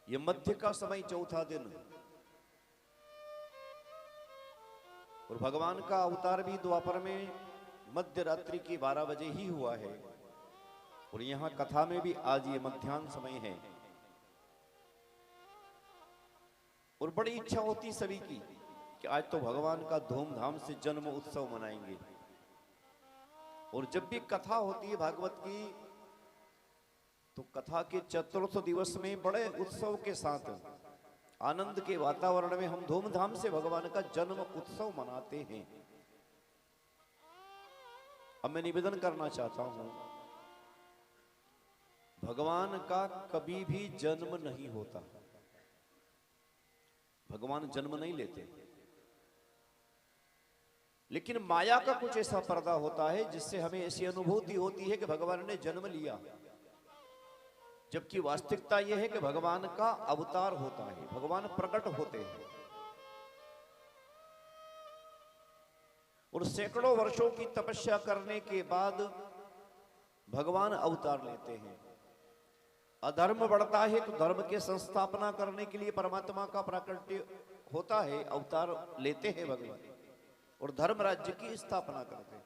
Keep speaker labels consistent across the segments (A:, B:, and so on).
A: ये मध्य का समय, चौथा दिन, और भगवान का अवतार भी द्वापर में मध्य रात्रि की 12 बजे ही हुआ है। और यहां कथा में भी आज ये मध्याह्न समय है। और बड़ी इच्छा होती सभी की कि आज तो भगवान का धूमधाम से जन्म उत्सव मनाएंगे। और जब भी कथा होती है भागवत की, तो कथा के चतुर्थ दिवस में बड़े उत्सव के साथ, आनंद के वातावरण में हम धूमधाम से भगवान का जन्म उत्सव मनाते हैं। अब मैं निवेदन करना चाहता हूं, भगवान का कभी भी जन्म नहीं होता। भगवान जन्म नहीं लेते, लेकिन माया का कुछ ऐसा पर्दा होता है जिससे हमें ऐसी अनुभूति होती है कि भगवान ने जन्म लिया, जबकि वास्तविकता यह है कि भगवान का अवतार होता है, भगवान प्रकट होते हैं। और सैकड़ों वर्षों की तपस्या करने के बाद भगवान अवतार लेते हैं। अधर्म बढ़ता है तो धर्म के संस्थापना करने के लिए परमात्मा का प्राकट्य होता है, अवतार लेते हैं भगवान, और धर्म राज्य की स्थापना करते हैं।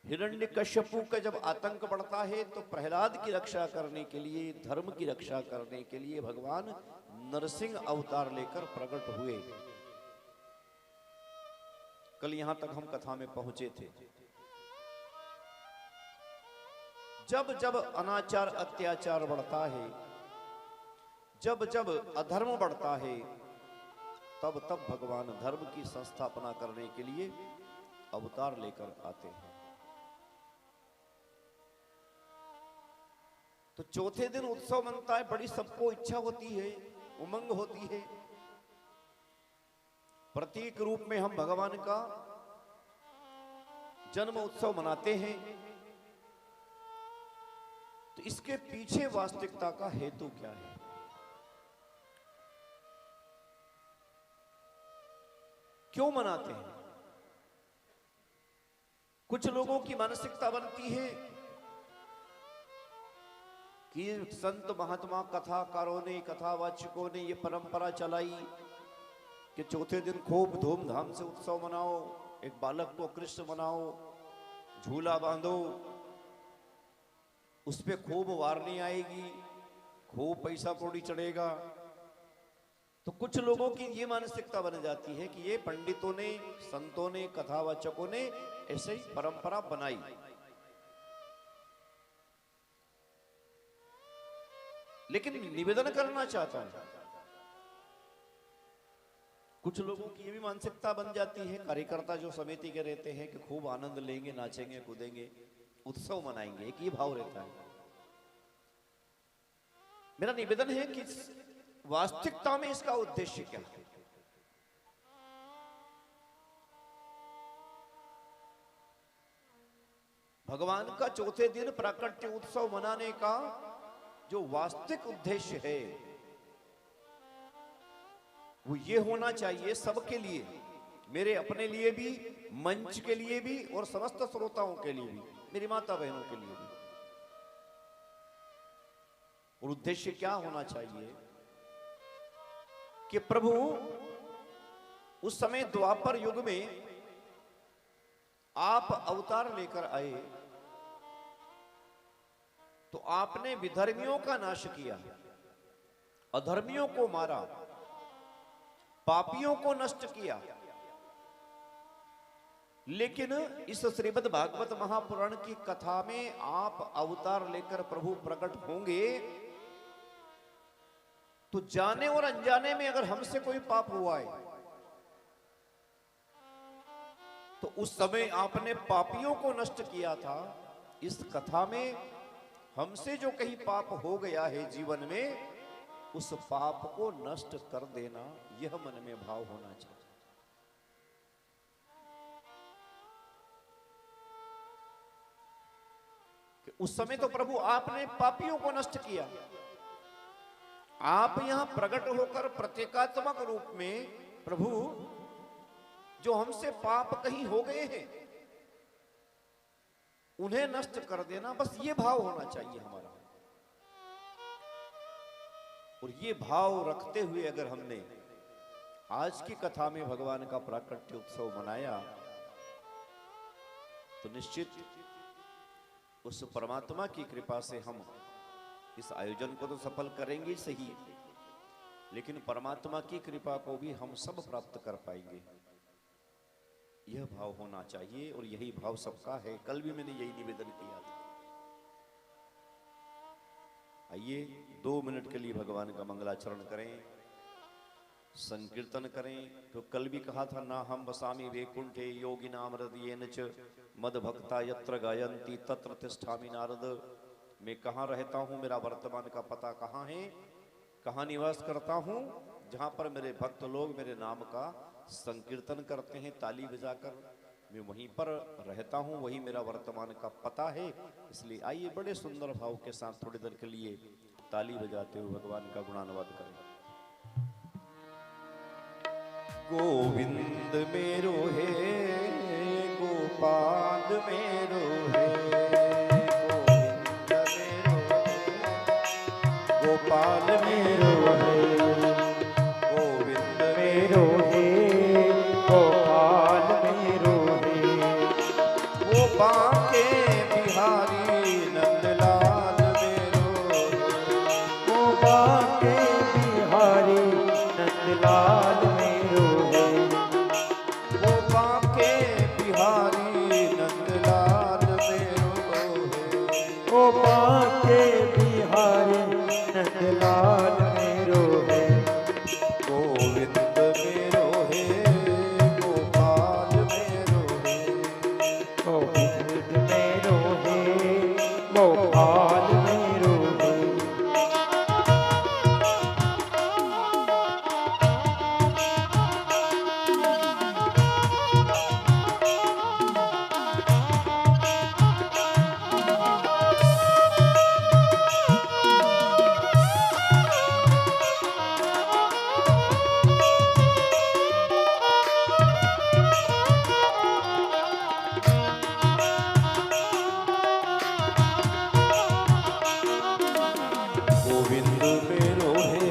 A: हिरण्यकश्यपु का जब आतंक बढ़ता है तो प्रहलाद की रक्षा करने के लिए, धर्म की रक्षा करने के लिए भगवान नरसिंह अवतार लेकर प्रकट हुए। कल यहां तक हम कथा में पहुंचे थे। जब जब अनाचार अत्याचार बढ़ता है, जब जब अधर्म बढ़ता है, तब तब भगवान धर्म की संस्थापना करने के लिए अवतार लेकर आते हैं। तो चौथे दिन उत्सव मनता है, बड़ी सबको इच्छा होती है, उमंग होती है। प्रतीक रूप में हम भगवान का जन्म उत्सव मनाते हैं। तो इसके पीछे वास्तविकता का हेतु क्या है? क्यों मनाते हैं? कुछ लोगों की मानसिकता बनती है कि संत महात्मा कथाकारों ने, कथावाचकों ने ये परंपरा चलाई कि चौथे दिन खूब धूमधाम से उत्सव मनाओ, एक बालक को कृष्ण बनाओ, झूला बांधो, उस पे खूब वारनी आएगी, खूब पैसा कौड़ी चढ़ेगा। तो कुछ लोगों की ये मानसिकता बन जाती है कि ये पंडितों ने, संतों ने, कथावाचकों ने ऐसे ही परंपरा बनाई। लेकिन निवेदन करना चाहता हूं, कुछ लोगों की ये भी मानसिकता बन जाती है, कार्यकर्ता जो समिति के रहते हैं, कि खूब आनंद लेंगे, नाचेंगे, कूदेंगे, उत्सव मनाएंगे, एक ये भाव रहता है। मेरा निवेदन है कि वास्तविकता में इसका उद्देश्य क्या है? भगवान का चौथे दिन प्राकट्य उत्सव मनाने का जो वास्तविक उद्देश्य है वो ये होना चाहिए सबके लिए, मेरे अपने लिए भी, मंच के लिए भी, और समस्त श्रोताओं के लिए भी, मेरी माता बहनों के लिए भी। और उद्देश्य क्या होना चाहिए कि प्रभु उस समय द्वापर युग में आप अवतार लेकर आए तो आपने विधर्मियों का नाश किया, अधर्मियों को मारा, पापियों को नष्ट किया। लेकिन इस श्रीमद् भागवत महापुराण की कथा में आप अवतार लेकर प्रभु प्रकट होंगे तो जाने और अनजाने में अगर हमसे कोई पाप हुआ है तो उस समय आपने पापियों को नष्ट किया था। इस कथा में हमसे जो कहीं पाप हो गया है जीवन में, उस पाप को नष्ट कर देना, यह मन में भाव होना चाहिए। कि उस समय तो प्रभु आपने पापियों को नष्ट किया, आप यहां प्रकट होकर प्रतीकात्मक रूप में प्रभु जो हमसे पाप कहीं हो गए हैं उन्हें नष्ट कर देना, बस ये भाव होना चाहिए हमारा। और ये भाव रखते हुए अगर हमने आज की कथा में भगवान का प्राकट्य उत्सव मनाया तो निश्चित उस परमात्मा की कृपा से हम इस आयोजन को तो सफल करेंगे सही, लेकिन परमात्मा की कृपा को भी हम सब प्राप्त कर पाएंगे। यह भाव होना चाहिए और यही भाव सबका है। कल भी मैंने यही निवेदन किया था। आइए 2 मिनट के लिए भगवान का मंगलाचरण करें, संकीर्तन करें। तो कल भी कहा था, ना हम वसामि वैकुंठे योगिनाम हृदयेन च मद भक्ता यत्र गायन्ति तत्र तिष्ठामि नारद। मैं कहाँ रहता हूँ, मेरा वर्तमान का पता कहाँ है, कहाँ निवास करता हूँ? जहाँ पर मेरे भक्त लोग मेरे नाम का संकीर्तन करते हैं ताली बजाकर, मैं वहीं पर रहता हूँ, वही मेरा वर्तमान का पता है। इसलिए आइए बड़े सुंदर भाव के साथ थोड़ी देर के लिए ताली बजाते हुए भगवान का गुणानुवाद करें। गोविंद मेरो है, गोपाल मेरो है, गोपाल मेरो है, गोविंद मेरो है, गोपाल मेरो है। वो बांके बिहारी नंदलाल मेरो, वो बांके बिहारी नंदलाल मेरो है, वो बांके बिहारी नंदलाल मेरो है, वो बांके बिहारी नंदलाल मेरो है। गोविंद मेरो है, गोपाल मेरो है, गोविंद मेरो है, गोपाल मेरो है। गोविंद मेरो है,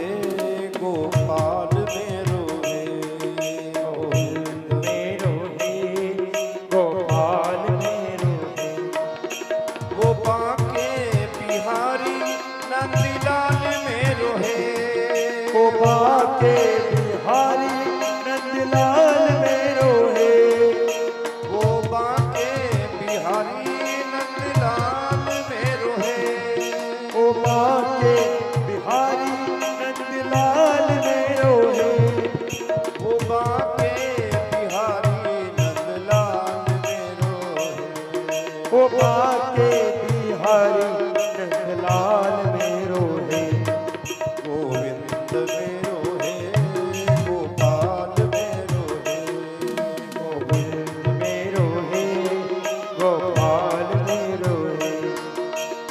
A: गोपाल मेरो है, गोविंद मेरो है, गोपाल मेरो है। वो बांके बिहारी नंदलाल मेरो है, वो बांके बिहारी नंदलाल मेरो है, वो बांके बिहारी नंदलाल मेरो है, वो बांके बिहारी नंदलाल मेरो है, वो बांके बिहारी नंदलाल मेरो है, वो बांके बिहारी नंदलाल मेरो है। गोविंद मेरो है, गोपाल मेरो है, गोविंद मेरो है, गोपाल मेरो है।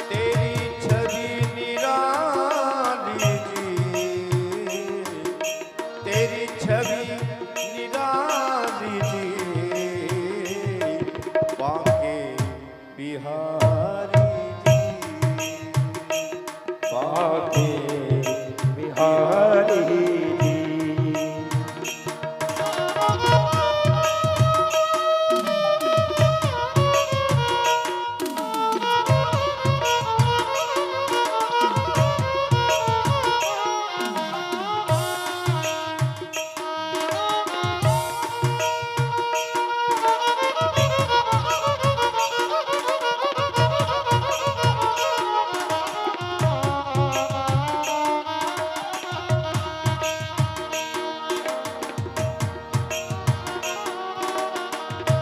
A: तेरी छवि निराली जी, तेरी छवि निराली जी, बांके बिहारी जी, बांके बिहारी जी।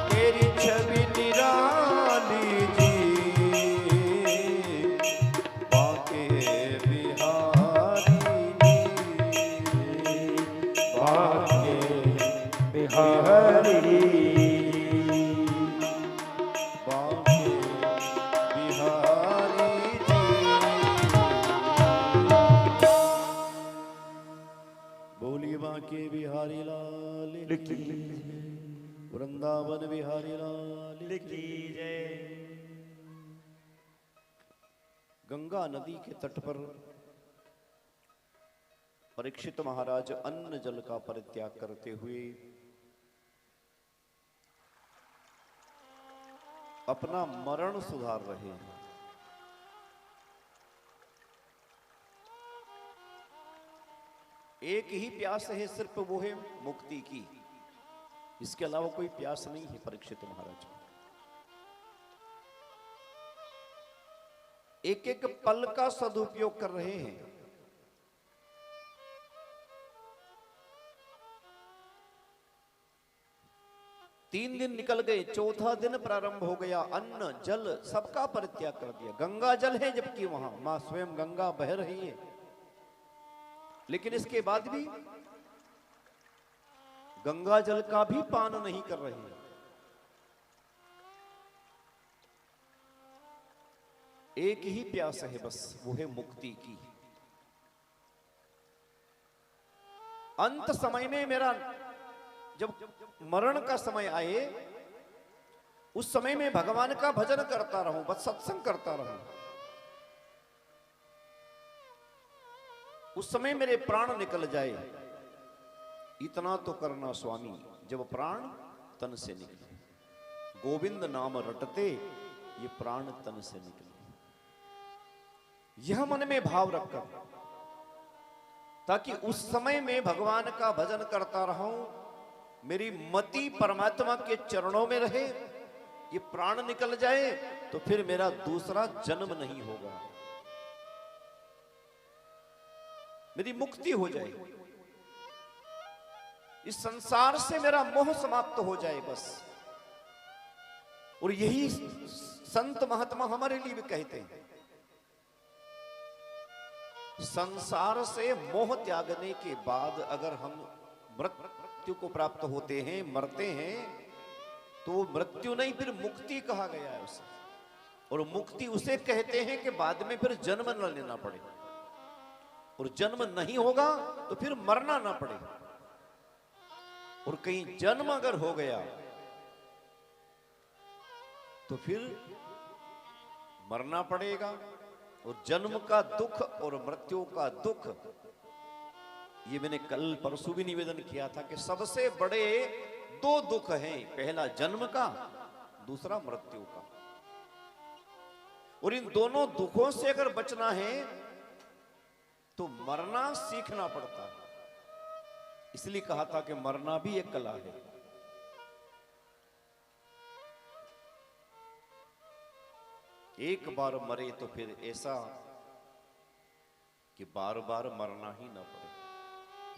A: तेरी छवि निराली जी, बांके बिहारी जी, बांके बिहारी जी, बांके बिहारी जी। बोलिए बांके बिहारी लाल की, वृंदावन बिहारी लाल की जय। गंगा नदी के तट पर परीक्षित महाराज अन्न जल का परित्याग करते हुए अपना मरण सुधार रहे हैं। एक ही प्यास है, सिर्फ वो है मुक्ति की। इसके अलावा कोई प्यास नहीं है परीक्षित महाराज को। एक एक पल का सदुपयोग कर रहे हैं। तीन दिन निकल गए, चौथा दिन प्रारंभ हो गया। अन्न जल सबका परित्याग कर दिया। गंगा जल है, जबकि वहां मां स्वयं गंगा बह रही है, लेकिन इसके बाद भी गंगा जल का भी पान नहीं कर रहे हैं। एक ही प्यास है बस, वो है मुक्ति की। अंत समय में मेरा जब मरण का समय आए, उस समय में भगवान का भजन करता रहूं, बस सत्संग करता रहूं। उस समय मेरे प्राण निकल जाए, इतना तो करना स्वामी, जब प्राण तन से निकले। गोविंद नाम रटते, ये प्राण तन से निकले। यह मन में भाव रखकर, ताकि उस समय में भगवान का भजन करता रहूं, मेरी मति परमात्मा के चरणों में रहे। ये प्राण निकल जाए तो फिर मेरा दूसरा जन्म नहीं होगा, मेरी मुक्ति हो जाए, इस संसार से मेरा मोह समाप्त हो जाए बस। और यही संत महात्मा हमारे लिए भी कहते हैं, संसार से मोह त्यागने के बाद अगर हम मृत्यु को प्राप्त होते हैं, मरते हैं, तो मृत्यु नहीं, फिर मुक्ति कहा गया है उसे। और मुक्ति उसे कहते हैं कि बाद में फिर जन्म न लेना पड़े, और जन्म नहीं होगा तो फिर मरना ना पड़े। और कहीं जन्म अगर हो गया तो फिर मरना पड़ेगा। और जन्म का दुख और मृत्यु का दुख, ये मैंने कल परसों भी निवेदन किया था कि सबसे बड़े दो दुख हैं, पहला जन्म का, दूसरा मृत्यु का। और इन दोनों दुखों से अगर बचना है तो मरना सीखना पड़ता है। इसलिए कहा था कि मरना भी एक कला है। एक बार मरे तो फिर ऐसा कि बार बार मरना ही ना पड़े,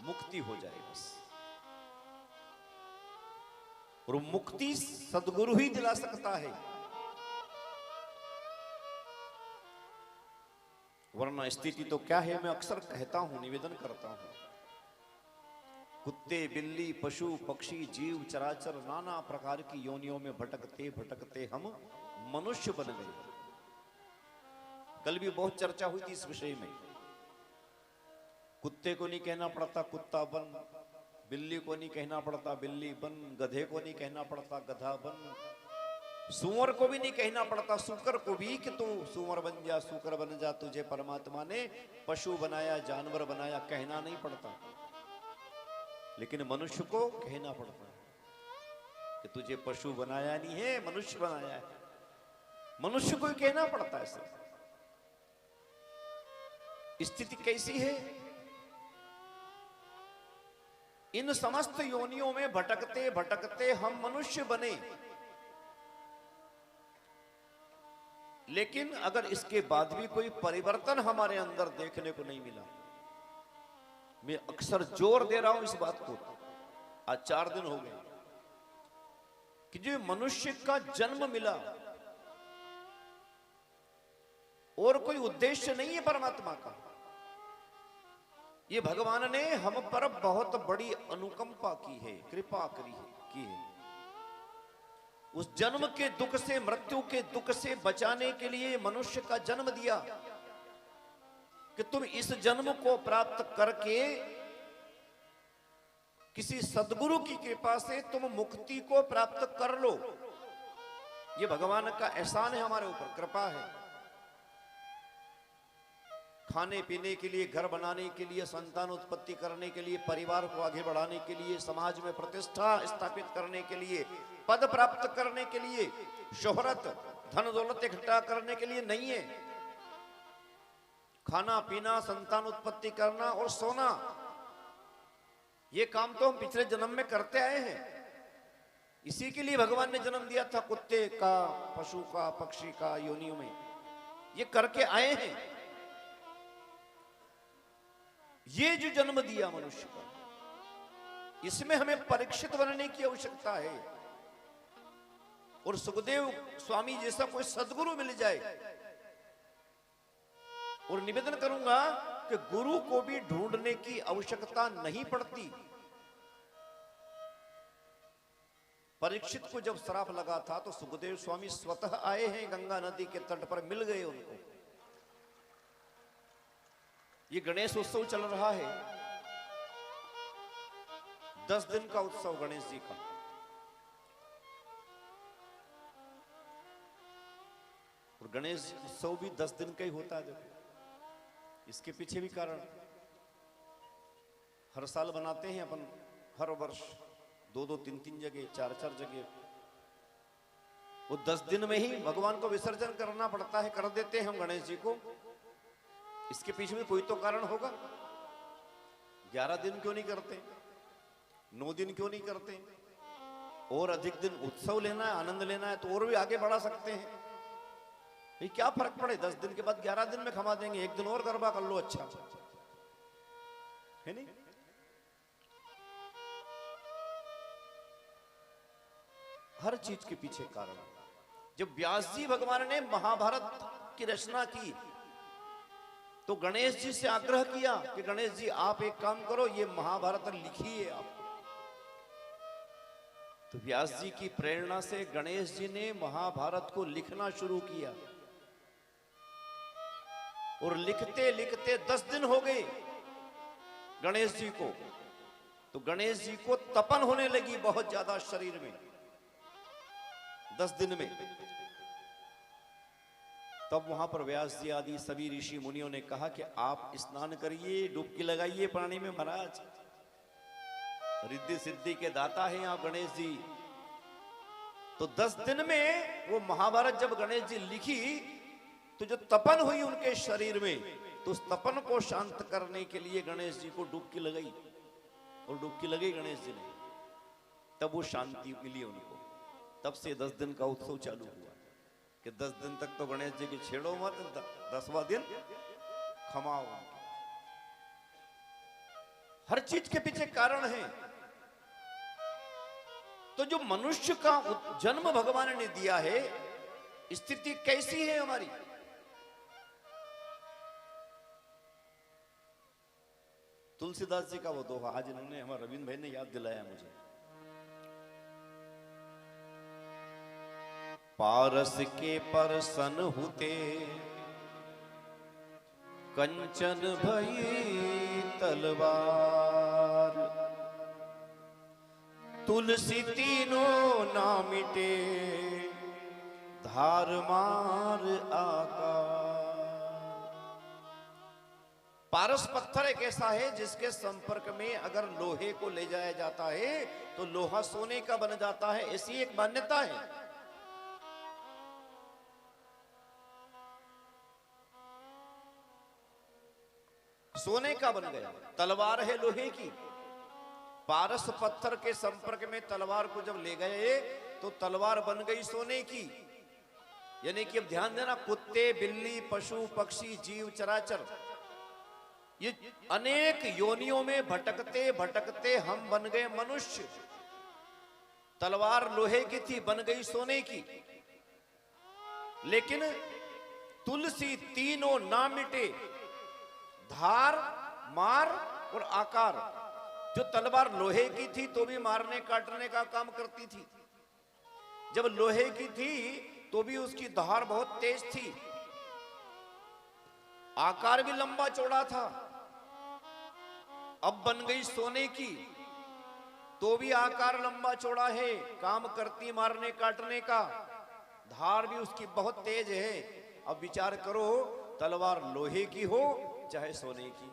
A: मुक्ति हो जाए बस। और मुक्ति सद्गुरु ही दिला सकता है, वरना स्थिति तो क्या है। मैं अक्सर कहता हूं, निवेदन करता हूं, कुत्ते बिल्ली पशु पक्षी जीव चराचर नाना प्रकार की योनियों में भटकते भटकते हम मनुष्य बन गए। कल भी बहुत चर्चा हुई थी इस विषय में। कुत्ते को नहीं कहना पड़ता कुत्ता बन, बिल्ली को नहीं कहना पड़ता बिल्ली बन, गधे को नहीं कहना पड़ता गधा बन, सूअर को भी नहीं कहना पड़ता सूकर को भी कि तू सूअर बन जा, सूकर बन जा। तुझे परमात्मा ने पशु बनाया, जानवर बनाया, कहना नहीं पड़ता। लेकिन मनुष्य को कहना पड़ता है कि तुझे पशु बनाया नहीं है, मनुष्य बनाया है। मनुष्य को ही कहना पड़ता है। सर स्थिति कैसी है? इन समस्त योनियों में भटकते भटकते हम मनुष्य बने, लेकिन अगर इसके बाद भी कोई परिवर्तन हमारे अंदर देखने को नहीं मिला, मैं अक्सर जोर दे रहा हूं इस बात को, आज 4 दिन हो गए कि जो मनुष्य का जन्म मिला और कोई उद्देश्य नहीं है परमात्मा का। ये भगवान ने हम पर बहुत बड़ी अनुकंपा की है, कृपा की है। उस जन्म के दुख से, मृत्यु के दुख से बचाने के लिए मनुष्य का जन्म दिया कि तुम इस जन्म को प्राप्त करके किसी सद्गुरु की कृपा से तुम मुक्ति को प्राप्त कर लो। ये भगवान का एहसान है हमारे ऊपर, कृपा है। खाने पीने के लिए, घर बनाने के लिए, संतान उत्पत्ति करने के लिए, परिवार को आगे बढ़ाने के लिए, समाज में प्रतिष्ठा स्थापित करने के लिए, पद प्राप्त करने के लिए, शोहरत, धन दौलत इकट्ठा करने के लिए नहीं है। खाना पीना, संतान उत्पत्ति करना और सोना, ये काम तो हम पिछले जन्म में करते आए हैं। इसी के लिए भगवान ने जन्म दिया था, कुत्ते का, पशु का, पक्षी का योनियों में, ये करके आए हैं। ये जो जन्म दिया मनुष्य का, इसमें हमें परीक्षित बनने की आवश्यकता है। और सुखदेव स्वामी जैसा कोई सदगुरु मिल जाए, और निवेदन करूंगा कि गुरु को भी ढूंढने की आवश्यकता नहीं पड़ती। परीक्षित को जब श्राप लगा था तो सुखदेव स्वामी स्वतः आए हैं, गंगा नदी के तट पर मिल गए उनको। ये गणेश उत्सव चल रहा है, 10 दिन का उत्सव गणेश जी का। और गणेश उत्सव भी 10 दिन का ही होता है। इसके पीछे भी कारण, हर साल बनाते हैं अपन, हर वर्ष 2-2, 3-3 जगह, 4-4 जगह। वो 10 दिन में ही भगवान को विसर्जन करना पड़ता है, कर देते हैं हम गणेश जी को। इसके पीछे भी कोई तो कारण होगा। 11 दिन क्यों नहीं करते, 9 दिन क्यों नहीं करते? और अधिक दिन उत्सव लेना है, आनंद लेना है तो और भी आगे बढ़ा सकते हैं। ये क्या फर्क पड़े, 10 दिन के बाद 11 दिन में खमा देंगे, 1 दिन और गरबा कर लो, अच्छा है नहीं? हर चीज के पीछे कारण। जब व्यास जी भगवान ने महाभारत की रचना की तो गणेश जी से आग्रह किया कि गणेश जी आप एक काम करो, ये महाभारत लिखिए आप। तो व्यास जी की प्रेरणा से गणेश जी ने महाभारत को लिखना शुरू किया। और लिखते लिखते 10 दिन हो गए गणेश जी को। तो गणेश जी को तपन होने लगी बहुत ज्यादा शरीर में 10 दिन में। तब वहां पर व्यास जी आदि सभी ऋषि मुनियों ने कहा कि आप स्नान करिए, डुबकी लगाइए पानी में महाराज। रिद्धि सिद्धि के दाता हैं आप गणेश जी। तो 10 दिन में वो महाभारत जब गणेश जी लिखी तो जो तपन हुई उनके शरीर में, तो उस तपन को शांत करने के लिए गणेश जी को डुबकी लगाई। और डुबकी लगी गणेश जी ने, तब वो शांति मिली उनको। तब से 10 दिन का उत्सव चालू हुआ कि 10 दिन तक तो गणेश जी की छेड़ो मत, 10वां दिन खमाओ। हर चीज के पीछे कारण है। तो जो मनुष्य का जन्म भगवान ने दिया है, स्थिति कैसी है हमारी? तुलसीदास जी का वो दोहा आज इन्होंने, हमारे रविंद्र भाई ने याद दिलाया मुझे। पारस के परसन हुते कंचन भई तलवार, तुलसी तीनों ना मिटे धार मार आकार। पारस पत्थर एक ऐसा है जिसके संपर्क में अगर लोहे को ले जाया जाता है तो लोहा सोने का बन जाता है, ऐसी एक मान्यता है। सोने का बन गया। तलवार है लोहे की, पारस पत्थर के संपर्क में तलवार को जब ले गए तो तलवार बन गई सोने की। यानी कि अब ध्यान देना, कुत्ते, बिल्ली, पशु, पक्षी, जीव चराचर, ये अनेक योनियों में भटकते भटकते हम बन गए मनुष्य। तलवार लोहे की थी, बन गई सोने की। लेकिन तुलसी तीनों ना मिटे, धार, मार और आकार। जो तलवार लोहे की थी तो भी मारने काटने का काम करती थी, जब लोहे की थी तो भी उसकी धार बहुत तेज थी, आकार भी लंबा चौड़ा था। अब बन गई सोने की तो भी आकार लंबा चौड़ा है, काम करती मारने काटने का, धार भी उसकी बहुत तेज है। अब विचार करो, तलवार लोहे की हो चाहे सोने की,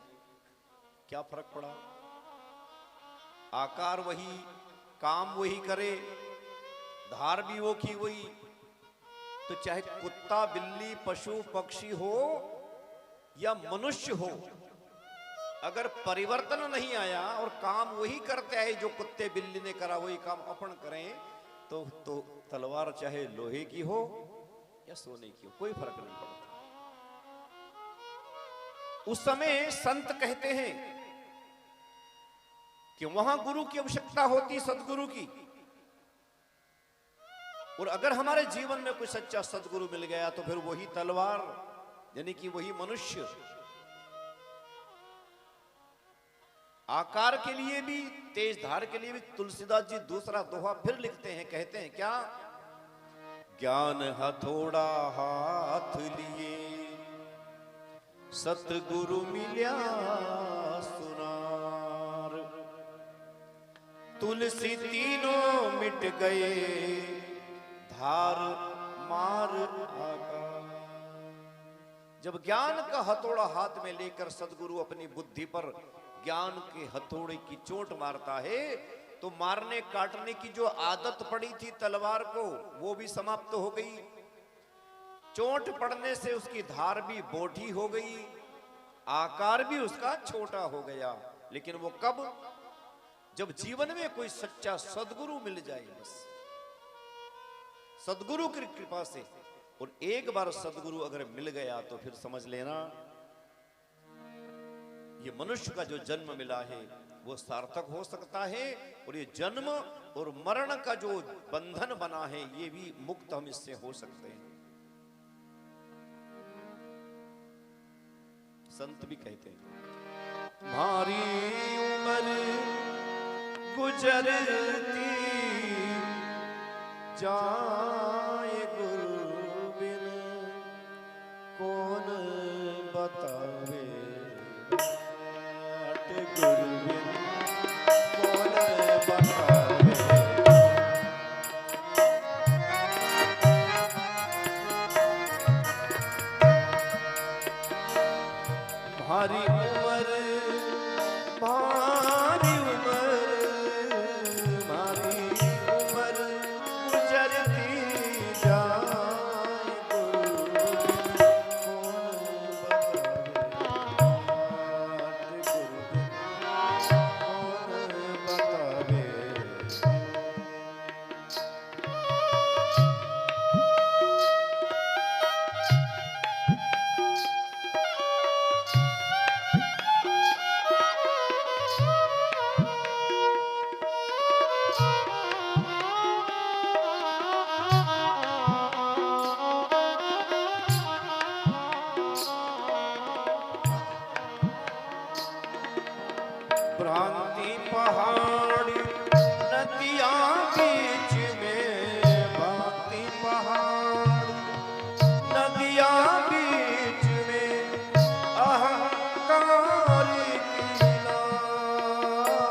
A: क्या फर्क पड़ा? आकार वही, काम वही करे, धार भी वो की वही। तो चाहे कुत्ता, बिल्ली, पशु, पक्षी हो या मनुष्य हो, अगर परिवर्तन नहीं आया और काम वही करते आए जो कुत्ते बिल्ली ने करा, वही काम अपन करें, तो तलवार चाहे लोहे की हो या सोने की हो, कोई फर्क नहीं पड़ता। उस समय संत कहते हैं कि वहां गुरु की आवश्यकता होती, सदगुरु की। और अगर हमारे जीवन में कोई सच्चा सदगुरु मिल गया तो फिर वही तलवार, यानी कि वही मनुष्य। आकार के लिए भी, तेज धार के लिए भी तुलसीदास जी दूसरा दोहा फिर लिखते हैं, कहते हैं क्या? ज्ञान हथौड़ा हाथ लिए, सतगुरु मिल्या सुनार, तुलसी तीनों मिट गए, धार मार आकार। जब ज्ञान का हथौड़ा हाथ में लेकर सदगुरु अपनी बुद्धि पर ज्ञान के हथौड़े की चोट मारता है, तो मारने काटने की जो आदत पड़ी थी तलवार को, वो भी समाप्त हो गई। चोट पड़ने से उसकी धार भी बोठी हो गई, आकार भी उसका छोटा हो गया। लेकिन वो कब? जब जीवन में कोई सच्चा सदगुरु मिल जाए, बस सदगुरु की कृपा से। और एक बार सदगुरु अगर मिल गया तो फिर समझ लेना, ये मनुष्य का जो जन्म मिला है वो सार्थक हो सकता है, और ये जन्म और मरण का जो बंधन बना है ये भी मुक्त हम इससे हो सकते हैं। संत भी कहते हैं, मारी उम्र गुजरती जाए गुरु बिन, कौन बतावे गुरु बिन, कौन बतावे। भारी उम्र, भारी उम्र, भारी उम्र गुजरती जाए गुरु बिन, भ्रांति पहाड़ी नदियां बीच में, भ्रांति पहाड़ नदियां बीच में, अहंकार की नाव,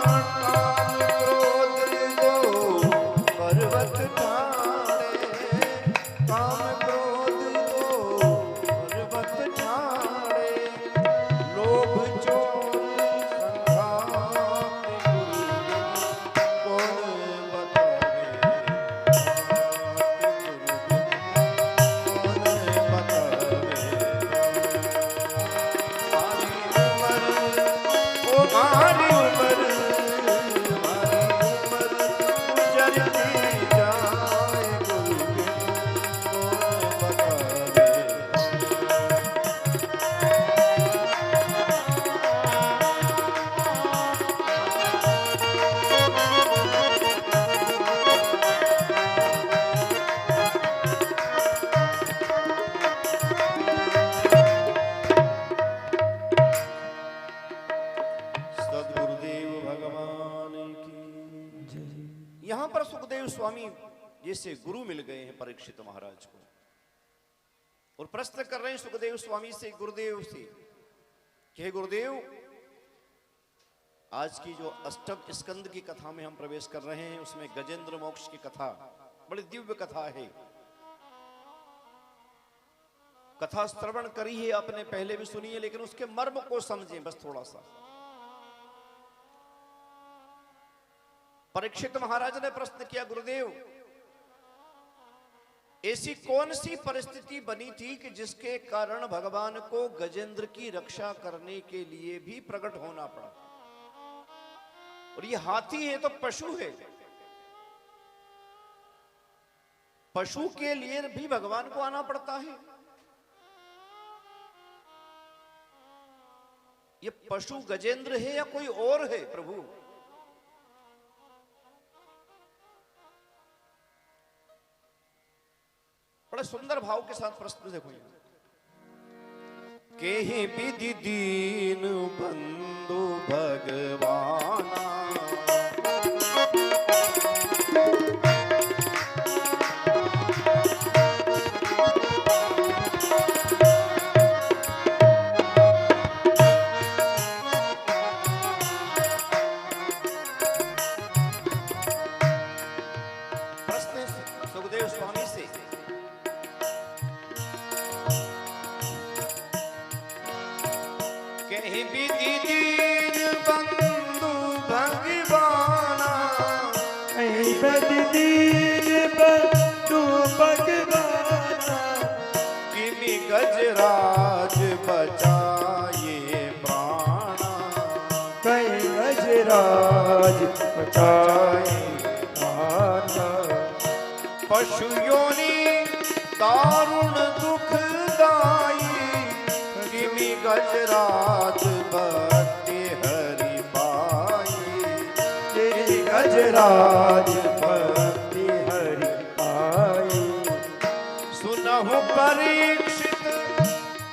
A: काम क्रोध दो पर्वत ठाड़े, काम क्रोध दो पर्वत ठाड़े, लोभ चोर यहां पर सुखदेव स्वामी जैसे गुरु मिल गए हैं परीक्षित महाराज को, और प्रश्न कर रहे हैं सुखदेव स्वामी से, गुरुदेव से, कि हे गुरुदेव, आज की जो अष्टम स्कंद की कथा में हम प्रवेश कर रहे हैं, उसमें गजेंद्र मोक्ष की कथा बड़ी दिव्य कथा है। कथा श्रवण करी है आपने, पहले भी सुनी है, लेकिन उसके मर्म को समझें बस थोड़ा सा। परीक्षित महाराज ने प्रश्न किया, गुरुदेव ऐसी कौन सी परिस्थिति बनी थी कि जिसके कारण भगवान को गजेंद्र की रक्षा करने के लिए भी प्रकट होना पड़ा? और ये हाथी है तो पशु है, पशु के लिए भी भगवान को आना पड़ता है। ये पशु गजेंद्र है या कोई और है प्रभु? बड़े सुंदर भाव के साथ प्रश्न देखो। केहि विधि दीन बंधु भगवाना, प्रश्न सुखदेव स्वामी से, कहीं विधि दीन बंधु भगवाना,
B: कहीं विधि दीन बंधु भगवाना,
A: किमि गजराज बचाए प्राणा,
B: कहीं गजराज बचाए प्राणा,
A: पशु योनि दारुण दुखदाई, किमि गजराज भक्ति हरि पाई,
B: तेरी गजराज भक्ति हरि पाई।
A: सुनहु परीक्षित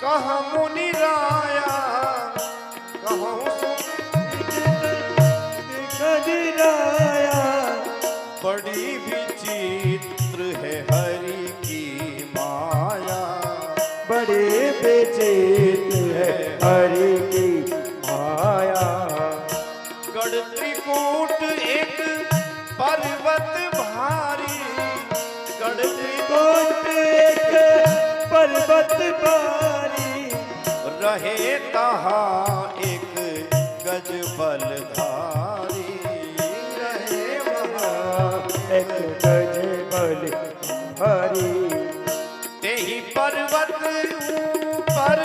A: कह मुनि राया, कहूँ
B: गजराया,
A: बड़ी विचित्र है हरि की माया,
B: बड़े विचित्र है हरि की माया।
A: गढ़ त्रिकूट एक पर्वत भारी, गढ़
B: कोट एक पर्वत भारी,
A: रहे तहाँ एक गज बलधारी, रहे वहाँ
B: एक गज बल भारी।
A: तेहि पर्वत ऊपर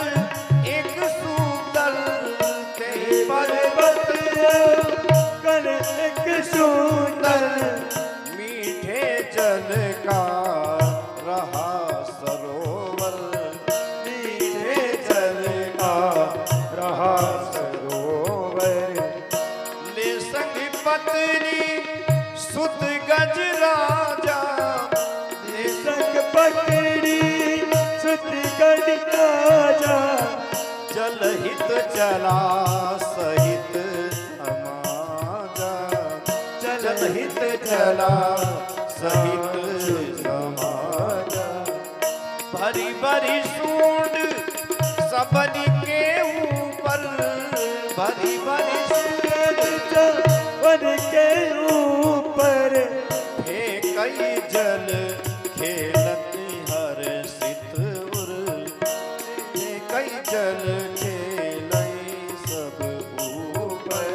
A: एक सूतल, तेहि पर्वत
B: कर एक सुंदर,
A: मीठे जल का रहा सरोवर,
B: मीठे जल का रहा सरोवर।
A: ले संग पत्नी सुत गज राजा, ले
B: संग पकड़ी सुत गज राजा,
A: जलहित चला सहित समाजा, जलहित चला सहित समाजा। भरी भरी सूंड सबन के ऊपर, भरी भरी
B: वन के ऊपर,
A: फेंकई जल खेलत हर्षित उर, फेंकई जल खेलई सब ऊपर।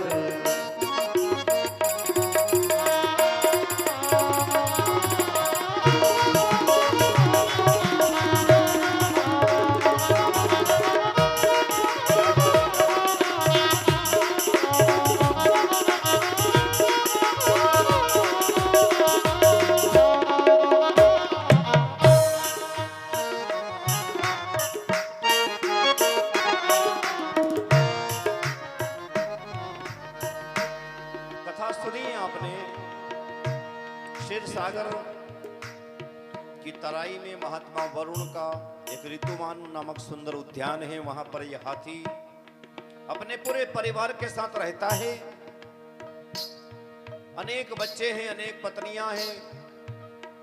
A: कथा सुनी आपने, क्षीर सागर की तराई में महात्मा वरुण का एक ऋतुमान नामक सुंदर उद्यान है। वहां पर यह हाथी अपने पूरे परिवार के साथ रहता है। अनेक बच्चे हैं, अनेक पत्नियां हैं।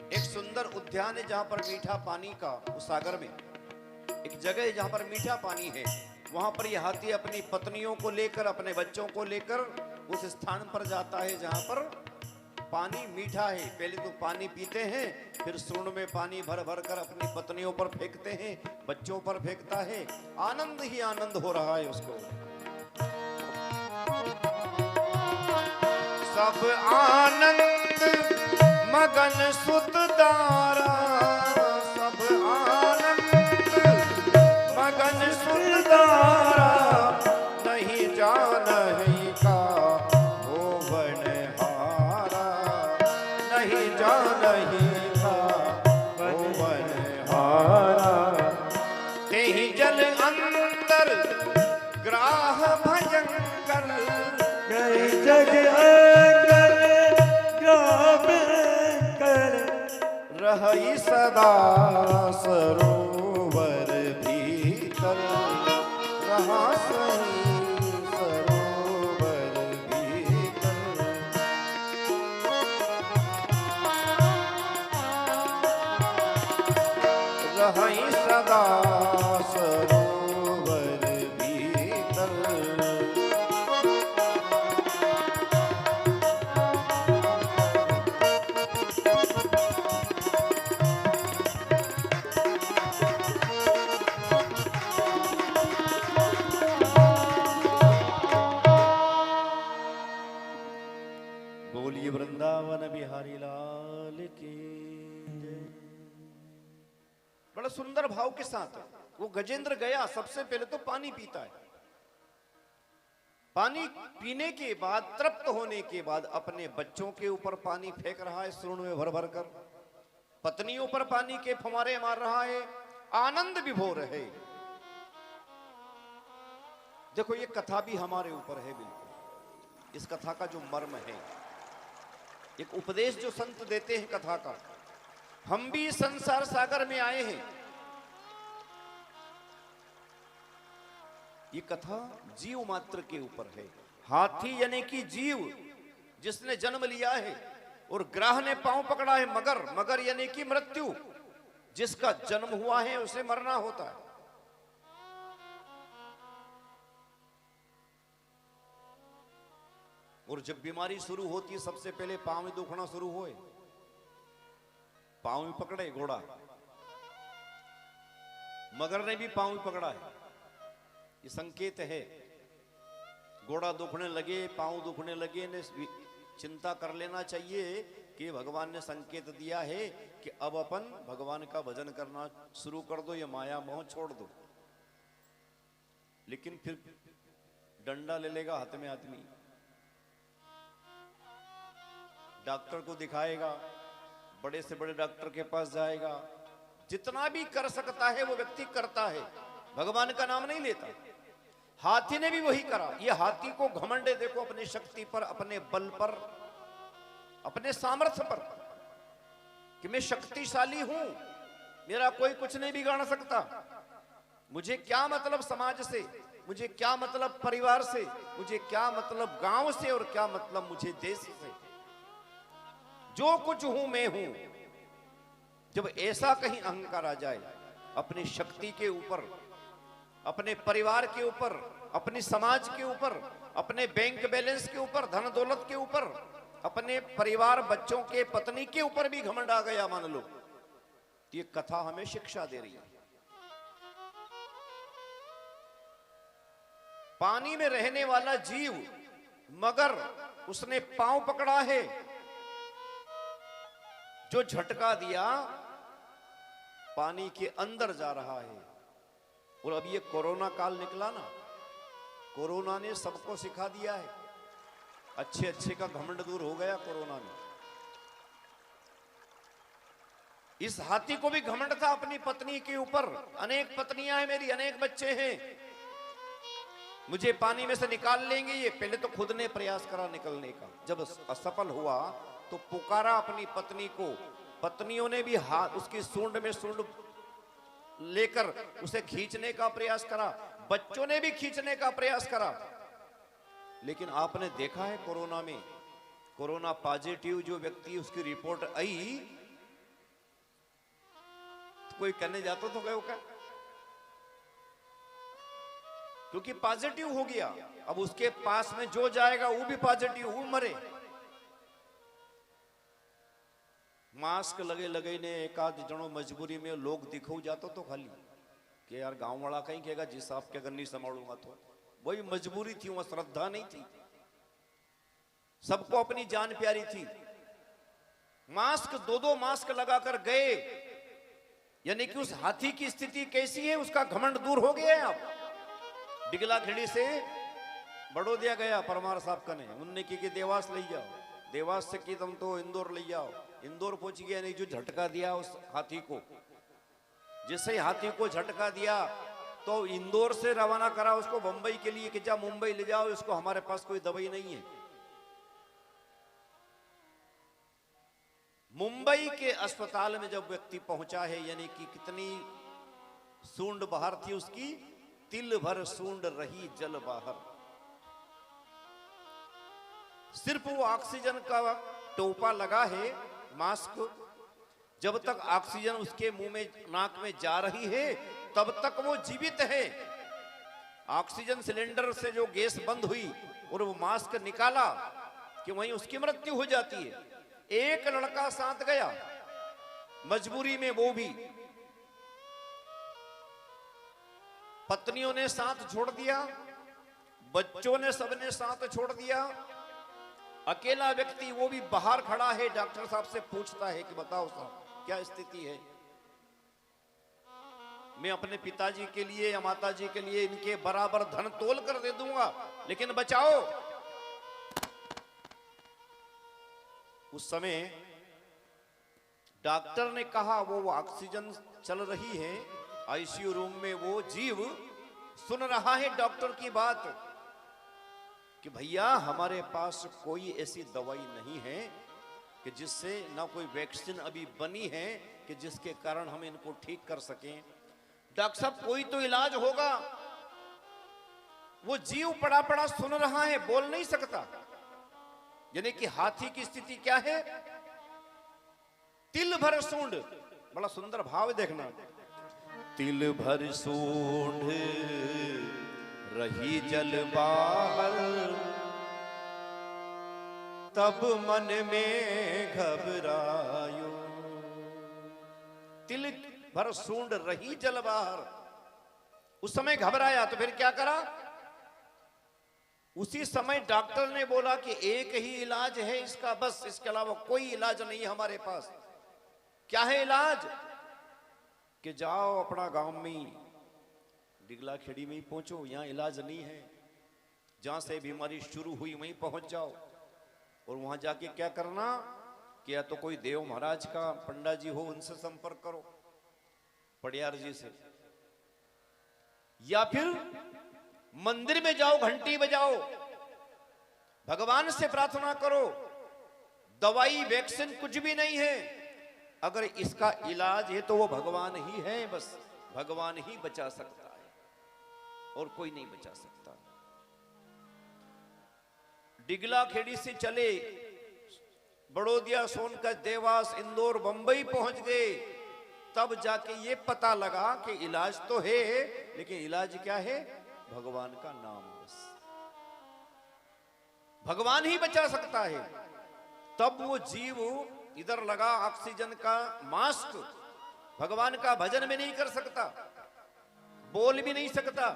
A: एक सुंदर उद्यान है जहां पर मीठा पानी का, उस सागर में एक जगह है जहां पर मीठा पानी है। वहां पर यह हाथी अपनी पत्नियों को लेकर, अपने बच्चों को लेकर उस स्थान पर जाता है जहां पर पानी मीठा है, पहले तो पानी पीते हैं, फिर सूंड में पानी भर भर कर अपनी पत्नियों पर फेंकते हैं, बच्चों पर फेंकता है, आनंद ही आनंद हो रहा है उसको। सब आनंद मगन सुत दारा, सब आनंद मगन सुत दारा, नहीं जानहि का भुवन हारा, नहीं जानहि का भुवन हारा। तेहि जल अंतर ग्राह भयंकर,
B: कई जग अंदर ग्राम कर,
A: रही सदा सरोवर भीतर, रहा सही सरोवर भीतर। रही सदा सरोवर भीतर। बोलिए वृंदावन बिहारी लाल की जय। बड़ा सुंदर भाव के साथ वो गजेंद्र गया, सबसे पहले तो पानी पीता है। पानी पीने के बाद, तृप्त होने के बाद, अपने बच्चों के ऊपर पानी फेंक रहा है सूंड में भर भर कर, पत्नियों पर पानी के फुमारे मार रहा है, आनंद विभोर है। देखो ये कथा भी हमारे ऊपर है बिल्कुल। इस कथा का जो मर्म है, एक उपदेश जो संत देते हैं कथा का, हम भी संसार सागर में आए हैं। ये कथा जीव मात्र के ऊपर है। हाथी यानी कि जीव जिसने जन्म लिया है, और ग्राह ने पांव पकड़ा है मगर, मगर यानी कि मृत्यु, जिसका जन्म हुआ है उसे मरना होता है। और जब बीमारी शुरू होती है, सबसे पहले पांव में दुखना शुरू होए, पांव में पकड़े घोड़ा, मगर ने भी पांव में पकड़ा है, ये संकेत है। घोड़ा दुखने लगे, पांव दुखने लगे, ने चिंता कर लेना चाहिए कि भगवान ने संकेत दिया है कि अब अपन भगवान का भजन करना शुरू कर दो, ये माया मोह छोड़ दो। लेकिन फिर डंडा ले लेगा हाथ में आदमी, डॉक्टर को दिखाएगा, बड़े से बड़े डॉक्टर के पास जाएगा, जितना भी कर सकता है वो व्यक्ति करता है, भगवान का नाम नहीं लेता। हाथी ने भी वही करा। ये हाथी को घमंड है, देखो, अपनी शक्ति पर, अपने बल पर, अपने सामर्थ्य पर, कि मैं शक्तिशाली हूं, मेरा कोई कुछ नहीं बिगाड़ सकता, मुझे क्या मतलब समाज से, मुझे क्या मतलब परिवार से, मुझे क्या मतलब गांव से, और क्या मतलब मुझे देश से, जो कुछ हूं मैं हूं। जब ऐसा कहीं अहंकार आ जाए अपनी शक्ति के ऊपर, अपने परिवार के ऊपर, अपने समाज के ऊपर, अपने बैंक बैलेंस के ऊपर, धन दौलत के ऊपर, अपने परिवार, बच्चों के, पत्नी के ऊपर भी घमंड आ गया मान लो, ये कथा हमें शिक्षा दे रही है। पानी में रहने वाला जीव मगर, उसने पांव पकड़ा है, जो झटका दिया पानी के अंदर जा रहा है। और अब ये कोरोना काल निकला ना, कोरोना ने सबको सिखा दिया है, अच्छे अच्छे का घमंड दूर हो गया कोरोना में। इस हाथी को भी घमंड था अपनी पत्नी के ऊपर, अनेक पत्नियां हैं मेरी, अनेक बच्चे हैं, मुझे पानी में से निकाल लेंगे ये। पहले तो खुद ने प्रयास करा निकलने का, जब असफल हुआ तो पुकारा अपनी पत्नी को, पत्नियों ने भी हाथ उसकी सूंड में सूंड लेकर उसे खींचने का प्रयास करा, बच्चों ने भी खींचने का प्रयास करा। लेकिन आपने देखा है कोरोना में, कोरोना पॉजिटिव जो व्यक्ति, उसकी रिपोर्ट आई तो कोई कहने जाता तो गए क्या, क्योंकि पॉजिटिव हो गया। अब उसके पास में जो जाएगा वो भी पॉजिटिव, वो मरे। मास्क लगे लगे ने एकाध जणो मजबूरी में लोग दिखो जातो तो खाली कि यार गांव वाला कहीं कहेगा जी साहब के अगर नहीं संभालूंगा तो वही मजबूरी थी, वहां श्रद्धा नहीं थी, सबको अपनी जान प्यारी थी। मास्क दो दो मास्क लगाकर गए, यानी कि उस हाथी की स्थिति कैसी है, उसका घमंड दूर हो गया है। अब डिगला खेड़ी से बड़ौदिया गया परमार साहब का ने, उनने की कि देवास ले जाओ, देवास से की तुम तो इंदौर ले जाओ, इंदौर पहुंच गया, नहीं जो झटका दिया उस हाथी को, जिससे ही हाथी को झटका दिया तो इंदौर से रवाना करा उसको बंबई के लिए कि जा मुंबई ले जाओ इसको, हमारे पास कोई दवाई नहीं है। मुंबई के अस्पताल में जब व्यक्ति पहुंचा है, यानी कि कितनी सूंड बाहर थी उसकी, तिल भर सूंड रही जल बाहर। सिर्फ वो ऑक्सीजन का टोपा लगा है, मास्क, जब तक ऑक्सीजन उसके मुंह में नाक में जा रही है तब तक वो जीवित है। ऑक्सीजन सिलेंडर से जो गैस बंद हुई और वो मास्क निकाला कि वहीं उसकी मृत्यु हो जाती है। एक लड़का साथ गया मजबूरी में, वो भी पत्नियों ने साथ छोड़ दिया, बच्चों ने सबने साथ छोड़ दिया, अकेला व्यक्ति वो भी बाहर खड़ा है, डॉक्टर साहब से पूछता है कि बताओ साहब क्या स्थिति है, मैं अपने पिताजी के लिए या माताजी के लिए इनके बराबर धन तोल कर दे दूंगा, लेकिन बचाओ। उस समय डॉक्टर ने कहा, वो ऑक्सीजन चल रही है आईसीयू रूम में, वो जीव सुन रहा है डॉक्टर की बात कि भैया हमारे पास कोई ऐसी दवाई नहीं है कि जिससे ना कोई वैक्सीन अभी बनी है कि जिसके कारण हम इनको ठीक कर सकें। डॉक्टर साहब कोई तो इलाज होगा। वो जीव पड़ा पड़ा सुन रहा है, बोल नहीं सकता। यानी कि हाथी की स्थिति क्या है, तिल भर सूंड, बड़ा सुंदर भाव देखना, तिल भर सूंड रही जल बाहर, तब मन में घबरायो। तिल भर सूंड रही जल बाहर, उस समय घबराया तो फिर क्या करा, उसी समय डॉक्टर ने बोला कि एक ही इलाज है इसका, बस इसके अलावा कोई इलाज नहीं है हमारे पास। क्या है इलाज, कि जाओ अपना गांव में डिगला खेड़ी में ही पहुंचो, यहां इलाज नहीं है, जहां से बीमारी शुरू हुई वहीं पहुंच जाओ, और वहां जाके क्या करना कि या तो कोई देव महाराज का पंडा जी हो उनसे संपर्क करो, पड़ियार जी से, या फिर मंदिर में जाओ, घंटी बजाओ, भगवान से प्रार्थना करो। दवाई वैक्सीन कुछ भी नहीं है, अगर इसका इलाज है तो वो भगवान ही है, बस भगवान ही बचा सकता है और कोई नहीं बचा सकता। डिगला खेड़ी से चले, बड़ौदिया, सोनकच, देवास, इंदौर, बंबई पहुंच गए, तब जाके ये पता लगा कि इलाज तो है, लेकिन इलाज क्या है, भगवान का नाम, बस भगवान ही बचा सकता है। तब वो जीव इधर लगा ऑक्सीजन का मास्क, भगवान का भजन भी नहीं कर सकता, बोल भी नहीं सकता,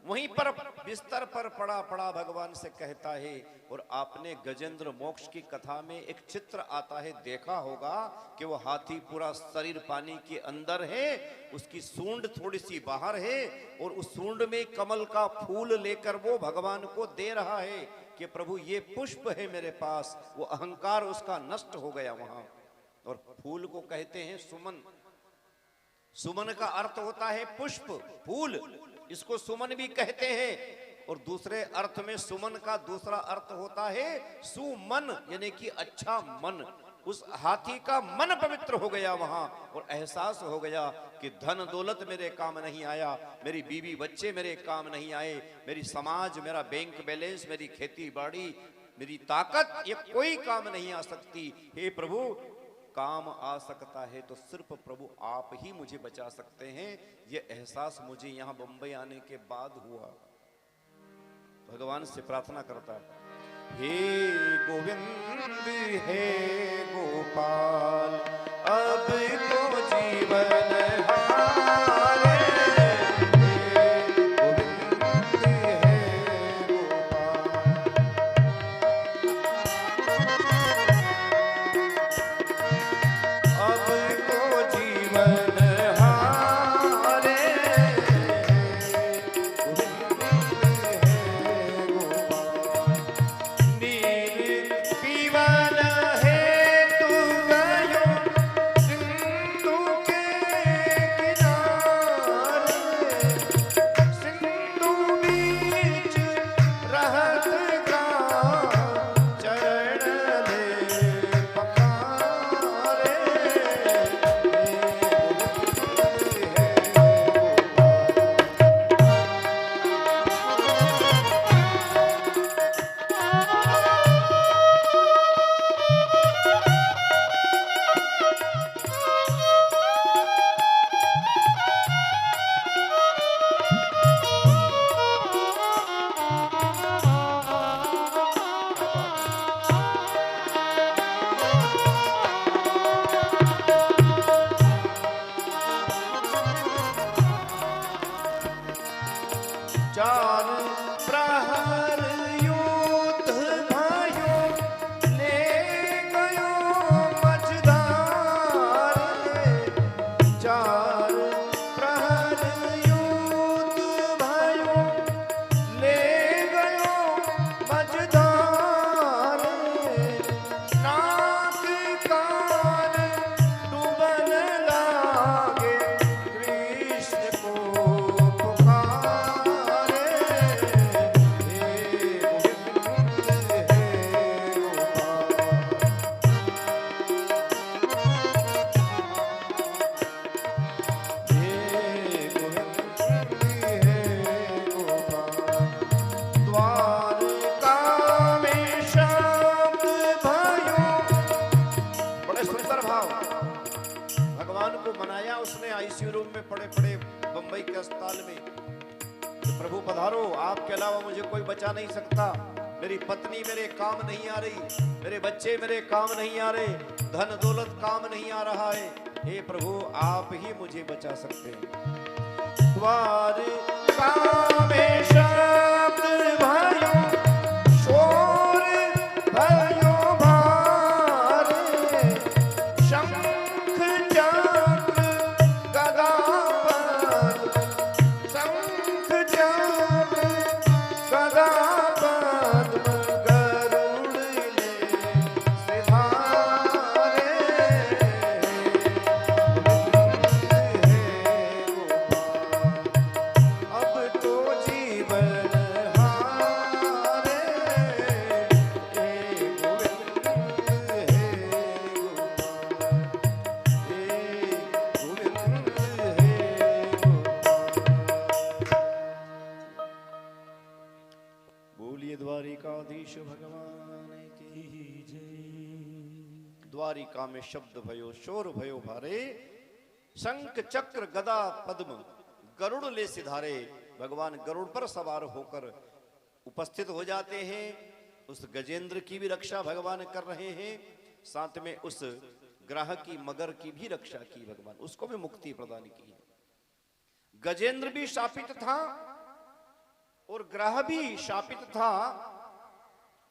A: वहीं पर बिस्तर पर पड़ा पड़ा भगवान से कहता है। और आपने गजेंद्र मोक्ष की कथा में एक चित्र आता है, देखा होगा कि वो हाथी पूरा शरीर पानी के अंदर है, उसकी सूंड थोड़ी सी बाहर है, और उस सूंड में कमल का फूल लेकर वो भगवान को दे रहा है कि प्रभु ये पुष्प है मेरे पास। वो अहंकार उसका नष्ट हो गया वहां। और फूल को कहते हैं सुमन, सुमन का अर्थ होता है पुष्प, फूल, इसको सुमन भी कहते हैं। और दूसरे अर्थ में सुमन का दूसरा अर्थ होता है सुमन, यानी कि अच्छा मन। उस हाथी का मन पवित्र हो गया वहां, और एहसास हो गया कि धन दौलत मेरे काम नहीं आया, मेरी बीवी बच्चे मेरे काम नहीं आए, मेरी समाज, मेरा बैंक बैलेंस, मेरी खेती बाड़ी, मेरी ताकत, ये कोई काम नहीं आ सकती। हे प्रभु, काम आ सकता है तो सिर्फ प्रभु आप ही मुझे बचा सकते हैं। ये एहसास मुझे यहां बंबई आने के बाद हुआ। भगवान से प्रार्थना करता है, हे गोविंद हे गोपाल अब तो जीवन हारे, हे गोविंद हे गोपाल अब तो जीवन हारे, गोविंद हे गोपाल नीर पीवन हेतु गयो सिंधु के किनारे, सिंधु बीच रहत ग्राम चरण ले पखारे, चार प्रहर युद्ध भयो ले गयो मझधार, चार प्रहर युद्ध भयो ले गयो मझधार, नाक कान डूबन लागे कृष्ण को पुकारे, हे गोविंद हे गोपाल, हे गोविंद हे गोपाल, द्वारका में शब्द भयो, बड़े सुंदर भाव। भगवान को मनाया उसने आईसीयू रूम में पड़े पड़े बंबई के अस्पताल में कि प्रभु पधारो, आपके अलावा मुझे कोई बचा नहीं सकता, मेरी पत्नी मेरे काम नहीं आ रही, मेरे बच्चे मेरे काम नहीं आ रहे, धन दौलत काम नहीं आ रहा है, हे प्रभु आप ही मुझे बचा सकते हैं। द्वारका में शब्द भयो शोर भयो भारे, शंख चक्र गदा पद्म, शंख चक्र गदा पद्म गरुड़ ले सिधारे, गोविंद हे गोपाल अब तो जीवन हारे, हे गोविंद हे गोपाल, हे गोविंद हे गोपाल। बोलिए द्वारिकाधीश भगवान की जय। द्वारिका में शब्द भयो शोर भयो भारे, शंख चक्र गदा पद्म गरुड़ ले सिधारे, भगवान गरुड़ पर सवार होकर उपस्थित हो जाते हैं। उस गजेंद्र की भी रक्षा भगवान कर रहे हैं, साथ में उस ग्रह की मगर की भी रक्षा की भगवान, उसको भी मुक्ति प्रदान की है। गजेंद्र भी शापित था और ग्रह भी शापित था,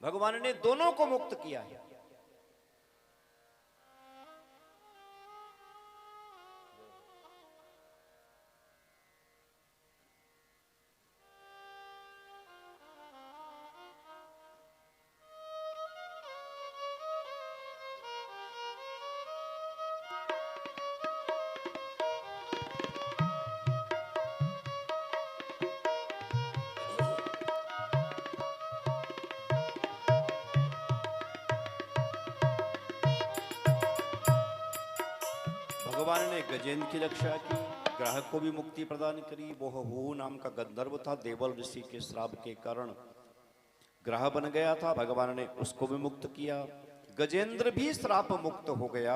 A: भगवान ने दोनों को मुक्त किया है। भगवान ने गजेंद्र की रक्षा की, ग्राहक को भी मुक्ति प्रदान करी। वो हू नाम का गंधर्व था, देवल ऋषि के श्राप के कारण ग्रह बन गया था, भगवान ने उसको भी मुक्त किया। गजेंद्र भी श्राप मुक्त हो गया,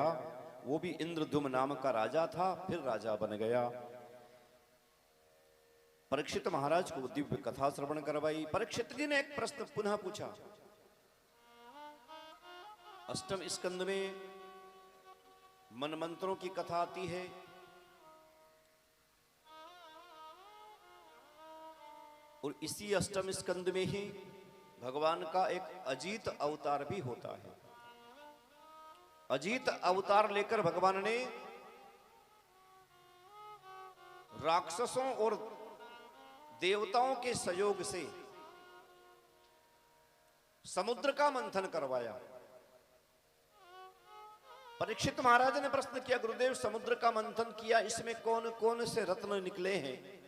A: वो भी इंद्रधुम नाम का राजा था, फिर राजा बन गया। परीक्षित महाराज को दिव्य कथा श्रवण करवाई। परीक्षित जी ने एक प्रश्न पुनः पूछा अष्टम स्कंद में मन मंत्रों की कथा आती है। और इसी अष्टम स्कंद में ही भगवान का एक अजीत अवतार भी होता है। अजीत अवतार लेकर भगवान ने राक्षसों और देवताओं के सहयोग से समुद्र का मंथन करवाया। परीक्षित महाराज ने प्रश्न किया, गुरुदेव समुद्र का मंथन किया, इसमें कौन कौन से रत्न निकले हैं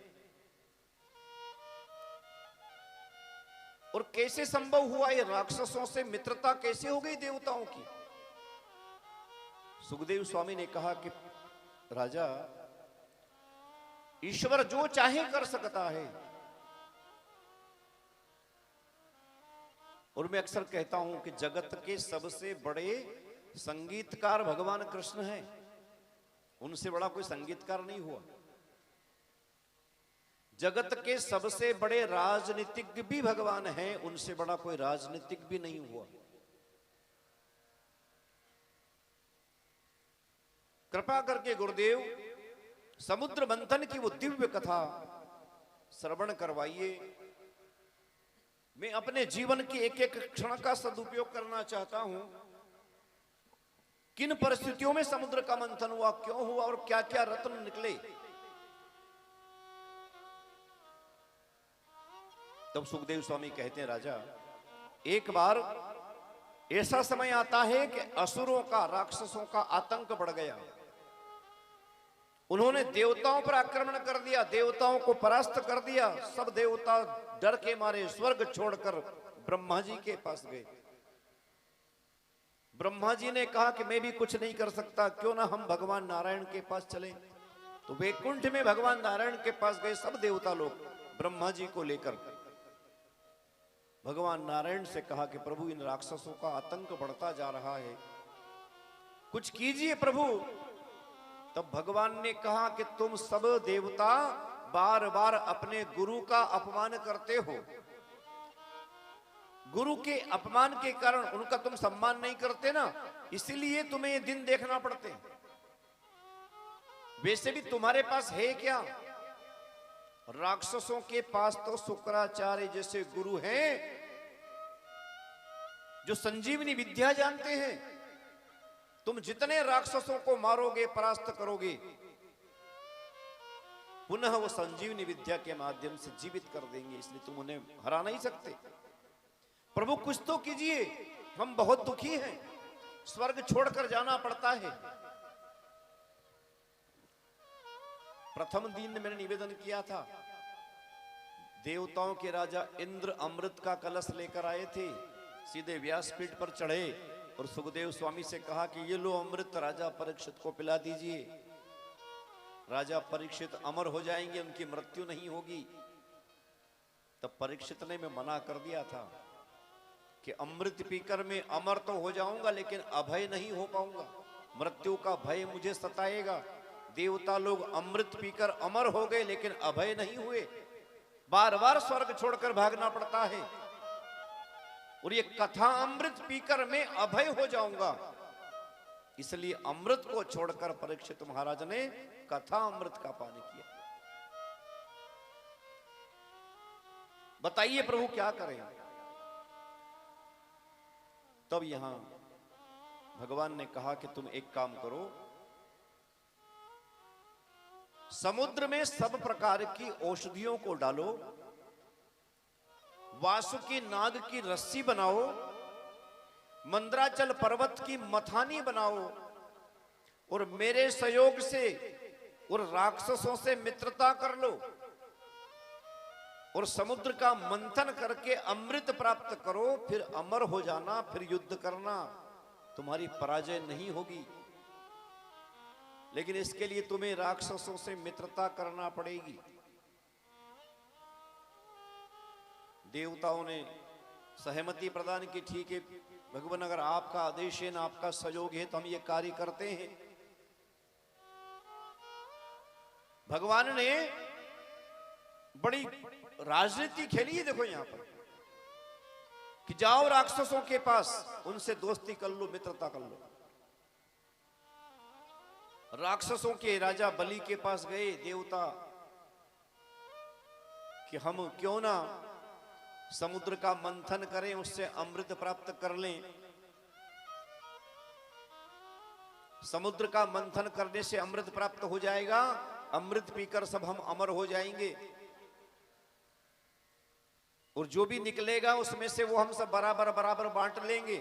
A: और कैसे संभव हुआ ये राक्षसों से मित्रता कैसे हो गई देवताओं की? सुखदेव स्वामी ने कहा कि राजा, ईश्वर जो चाहे कर सकता है। और मैं अक्सर कहता हूं कि जगत के सबसे बड़े संगीतकार भगवान कृष्ण हैं। उनसे बड़ा कोई संगीतकार नहीं हुआ। जगत के सबसे बड़े राजनीतिज्ञ भी भगवान हैं, उनसे बड़ा कोई राजनीतिक भी नहीं हुआ। कृपा करके गुरुदेव समुद्र मंथन की वो दिव्य कथा श्रवण करवाइए। मैं अपने जीवन के एक एक क्षण का सदुपयोग करना चाहता हूं। किन परिस्थितियों में समुद्र का मंथन हुआ, क्यों हुआ और क्या क्या रत्न निकले। तब सुखदेव स्वामी कहते हैं, राजा एक बार ऐसा समय आता है कि असुरों का, राक्षसों का आतंक बढ़ गया। उन्होंने देवताओं पर आक्रमण कर दिया, देवताओं को परास्त कर दिया। सब देवता डर के मारे स्वर्ग छोड़कर ब्रह्मा जी के पास गए। ब्रह्मा जी ने कहा कि मैं भी कुछ नहीं कर सकता, क्यों ना हम भगवान नारायण के पास चले। तो वैकुंठ में भगवान नारायण के पास गए सब देवता लोग ब्रह्मा जी को लेकर। भगवान नारायण से कहा कि प्रभु इन राक्षसों का आतंक बढ़ता जा रहा है, कुछ कीजिए प्रभु। तब भगवान ने कहा कि तुम सब देवता बार बार अपने गुरु का अपमान करते हो। गुरु के अपमान के कारण उनका तुम सम्मान नहीं करते ना, इसीलिए तुम्हें ये दिन देखना पड़ते। वैसे भी तुम्हारे पास है क्या? राक्षसों के पास तो शुक्राचार्य जैसे गुरु हैं जो संजीवनी विद्या जानते हैं। तुम जितने राक्षसों को मारोगे, परास्त करोगे, पुनः वो संजीवनी विद्या के माध्यम से जीवित कर देंगे, इसलिए तुम उन्हें हरा नहीं सकते। प्रभु कुछ तो कीजिए, हम बहुत दुखी हैं, स्वर्ग छोड़कर जाना पड़ता है। प्रथम दिन मैंने निवेदन किया था, देवताओं के राजा इंद्र अमृत का कलश लेकर आए थे, सीधे व्यासपीठ पर चढ़े और सुखदेव स्वामी से कहा कि ये लो अमृत, राजा परीक्षित को पिला दीजिए। राजा परीक्षित अमर हो जाएंगे, उनकी मृत्यु नहीं होगी। तब परीक्षित ने मैं मना कर दिया था कि अमृत पीकर मैं अमर तो हो जाऊंगा लेकिन अभय नहीं हो पाऊंगा, मृत्यु का भय मुझे सताएगा। देवता लोग अमृत पीकर अमर हो गए लेकिन अभय नहीं हुए, बार बार स्वर्ग छोड़कर भागना पड़ता है। और ये कथा अमृत पीकर मैं अभय हो जाऊंगा, इसलिए अमृत को छोड़कर परीक्षित महाराज ने कथा अमृत का पान किया। बताइए प्रभु क्या करें? तब यहां भगवान ने कहा कि तुम एक काम करो, समुद्र में सब प्रकार की औषधियों को डालो, वासुकी नाग की रस्सी बनाओ, मंदराचल पर्वत की मथानी बनाओ और मेरे सहयोग से और राक्षसों से मित्रता कर लो और समुद्र का मंथन करके अमृत प्राप्त करो, फिर अमर हो जाना, फिर युद्ध करना, तुम्हारी पराजय नहीं होगी। लेकिन इसके लिए तुम्हें राक्षसों से मित्रता करना पड़ेगी। देवताओं ने सहमति प्रदान की, ठीक है भगवान, अगर आपका आदेश है ना, आपका सहयोग है तो हम ये कार्य करते हैं। भगवान ने बड़ी राजनीति खेली है। देखो यहां पर कि जाओ राक्षसों के पास, उनसे दोस्ती कर लो, मित्रता कर लो। राक्षसों के राजा बलि के पास गए देवता कि हम क्यों ना समुद्र का मंथन करें, उससे अमृत प्राप्त कर लें। समुद्र का मंथन करने से अमृत प्राप्त हो जाएगा, अमृत पीकर सब हम अमर हो जाएंगे, और जो भी निकलेगा उसमें से वो हम सब बराबर बराबर बांट लेंगे,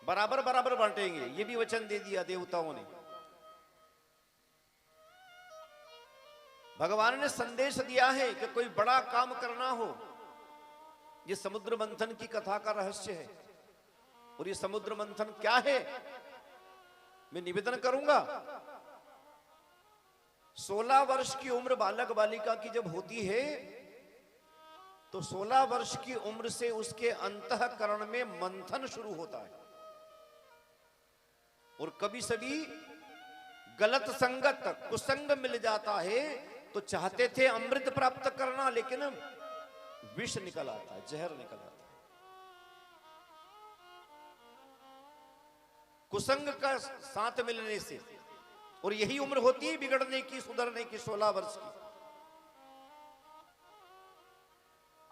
A: बराबर बराबर बांटेंगे। ये भी वचन दे दिया देवताओं ने। भगवान ने संदेश दिया है कि कोई बड़ा काम करना हो, ये समुद्र मंथन की कथा का रहस्य है। और ये समुद्र मंथन क्या है, मैं निवेदन करूंगा। 16 वर्ष की उम्र बालक बालिका की जब होती है, तो 16 वर्ष की उम्र से उसके अंतःकरण में मंथन शुरू होता है। और कभी सभी गलत संगत कुसंग मिल जाता है, तो चाहते थे अमृत प्राप्त करना, लेकिन विष निकल आता है, जहर निकल आता है। कुसंग का साथ मिलने से, और यही उम्र होती है बिगड़ने की, सुधरने की, 16 वर्ष की।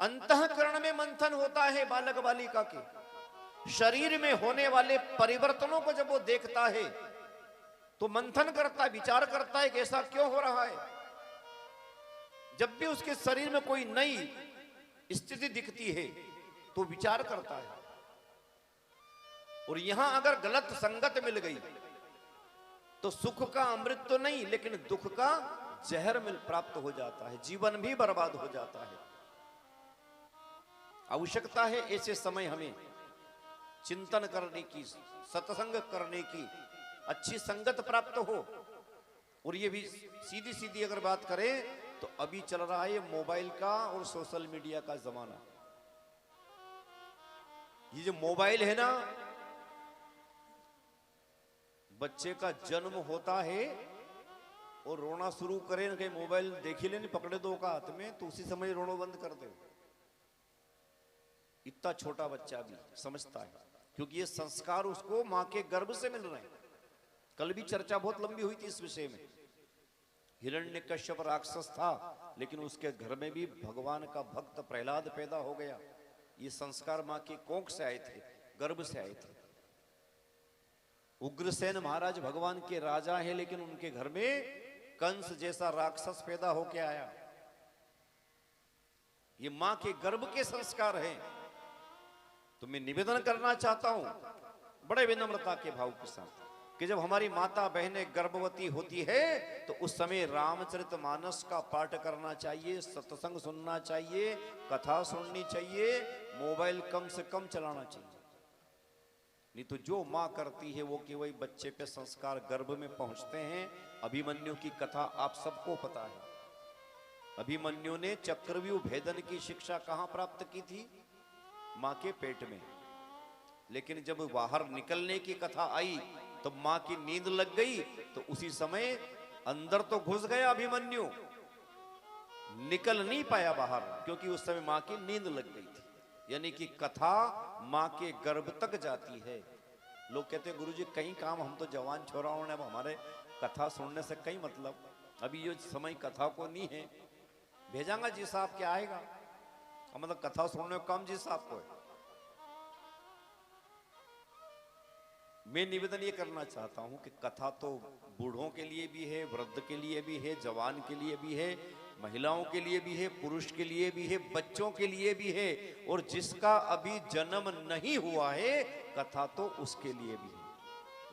A: अंतःकरण में मंथन होता है बालक बालिका के। शरीर में होने वाले परिवर्तनों को जब वो देखता है तो मंथन करता है, विचार करता है कि ऐसा क्यों हो रहा है। जब भी उसके शरीर में कोई नई स्थिति दिखती है तो विचार करता है। और यहां अगर गलत संगत मिल गई तो सुख का अमृत तो नहीं, लेकिन दुख का जहर मिल प्राप्त हो जाता है, जीवन भी बर्बाद हो जाता है। आवश्यकता है ऐसे समय हमें चिंतन करने की, सत्संग करने की, अच्छी संगत प्राप्त हो। और ये भी सीधी सीधी अगर बात करें तो अभी चल रहा है मोबाइल का और सोशल मीडिया का जमाना। ये जो मोबाइल है ना, बच्चे का जन्म होता है और रोना शुरू करे ना, कहीं मोबाइल देख ही लेनी, पकड़े दो का हाथ में, तो उसी समय रोना बंद कर दे। इतना छोटा बच्चा भी समझता है, क्योंकि ये संस्कार उसको मां के गर्भ से मिल रहे हैं। कल भी चर्चा बहुत लंबी हुई थी इस विषय में। हिरण्यकश्यप राक्षस था, लेकिन उसके घर में भी भगवान का भक्त प्रहलाद पैदा हो गया। ये संस्कार मां की कोख से आए थे, गर्भ से आए थे। उग्रसेन महाराज भगवान के राजा हैं, लेकिन उनके घर में कंस जैसा राक्षस पैदा होके आया। ये मां के गर्भ के संस्कार हैं। तो मैं निवेदन करना चाहता हूं बड़े विनम्रता के भाव के साथ कि जब हमारी माता बहनें गर्भवती होती है तो उस समय रामचरितमानस का पाठ करना चाहिए, सत्संग सुनना चाहिए, कथा सुननी चाहिए, मोबाइल कम से कम चलाना चाहिए। नहीं तो जो माँ करती है वो कि वही बच्चे पे संस्कार गर्भ में पहुंचते हैं। अभिमन्यु की कथा आप सबको पता है। अभिमन्यु ने चक्रव्यूह भेदन की शिक्षा कहां प्राप्त की थी? मां के पेट में। लेकिन जब बाहर निकलने की कथा आई तो मां की नींद लग गई, तो उसी समय अंदर तो घुस गया अभिमन्यु, निकल नहीं पाया बाहर, क्योंकि उस समय मां की नींद लग गई थी। यानी कि कथा मां के गर्भ तक जाती है। लोग कहते हैं गुरुजी कहीं काम, हम तो जवान छोराओं ने, अब हमारे कथा सुनने से कई मतलब, अभी ये समय कथा को नहीं है। भेजांगा जी साहब क्या आएगा, मतलब कथा सुनने को कम जी साहब को है। मैं निवेदन ये करना चाहता हूं कि कथा तो बूढ़ों के लिए भी है, वृद्ध के लिए भी है, जवान के लिए भी है, महिलाओं के लिए भी है, पुरुष के लिए भी है, बच्चों के लिए भी है, और जिसका अभी जन्म नहीं हुआ है कथा तो उसके लिए भी है।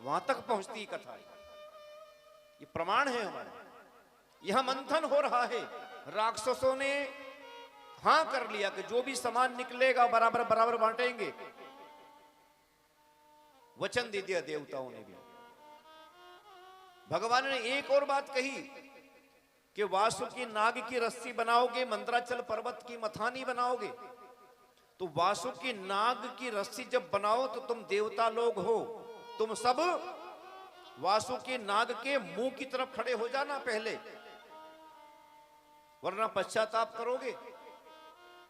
A: वहां तक पहुंचती कथा, ये प्रमाण है हमारे। यहां मंथन हो रहा है। राक्षसों ने हां कर लिया कि जो भी सामान निकलेगा बराबर बराबर बांटेंगे। वचन दे दिया देवताओं ने भी। भगवान ने एक और बात कही कि वासुकी नाग की रस्सी बनाओगे, मंदराचल पर्वत की मथानी बनाओगे। तो वासुकी नाग की रस्सी जब बनाओ तो तुम देवता लोग हो, तुम सब वासुकी नाग के मुंह की तरफ खड़े हो जाना पहले, वरना पश्चाताप करोगे।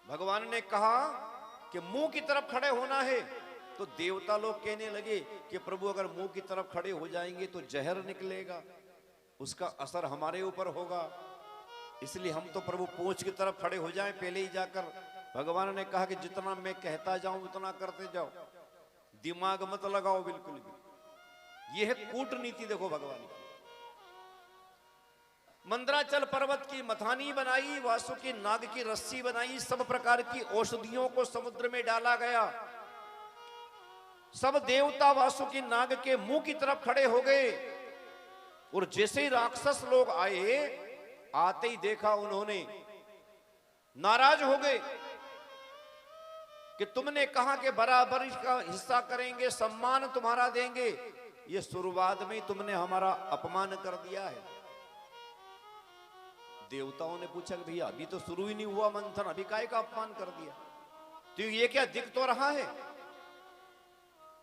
A: भगवान ने कहा कि मुंह की तरफ खड़े होना है, तो देवता लोग कहने लगे कि प्रभु अगर मुंह की तरफ खड़े हो जाएंगे तो जहर निकलेगा, उसका असर हमारे ऊपर होगा, इसलिए हम तो प्रभु पूंछ की तरफ खड़े हो जाएं पहले ही जाकर। भगवान ने कहा कि जितना मैं कहता जाऊं उतना करते जाओ, दिमाग मत लगाओ बिल्कुल भी। यह है कूटनीति, देखो भगवान की। मंदराचल पर्वत की मथानी बनाई, वासुकी नाग की रस्सी बनाई, सब प्रकार की औषधियों को समुद्र में डाला गया। सब देवता वासुकी नाग के मुंह की तरफ खड़े हो गए, और जैसे ही राक्षस लोग आए, आते ही देखा उन्होंने, नाराज हो गए कि तुमने कहा कि बराबर का हिस्सा करेंगे, सम्मान तुम्हारा देंगे, ये शुरुआत में ही तुमने हमारा अपमान कर दिया है। देवताओं ने पूछा कि भैया अभी तो शुरू ही नहीं हुआ मंथन, अभी काहे का अपमान कर दिया? तो ये क्या दिख तो रहा है,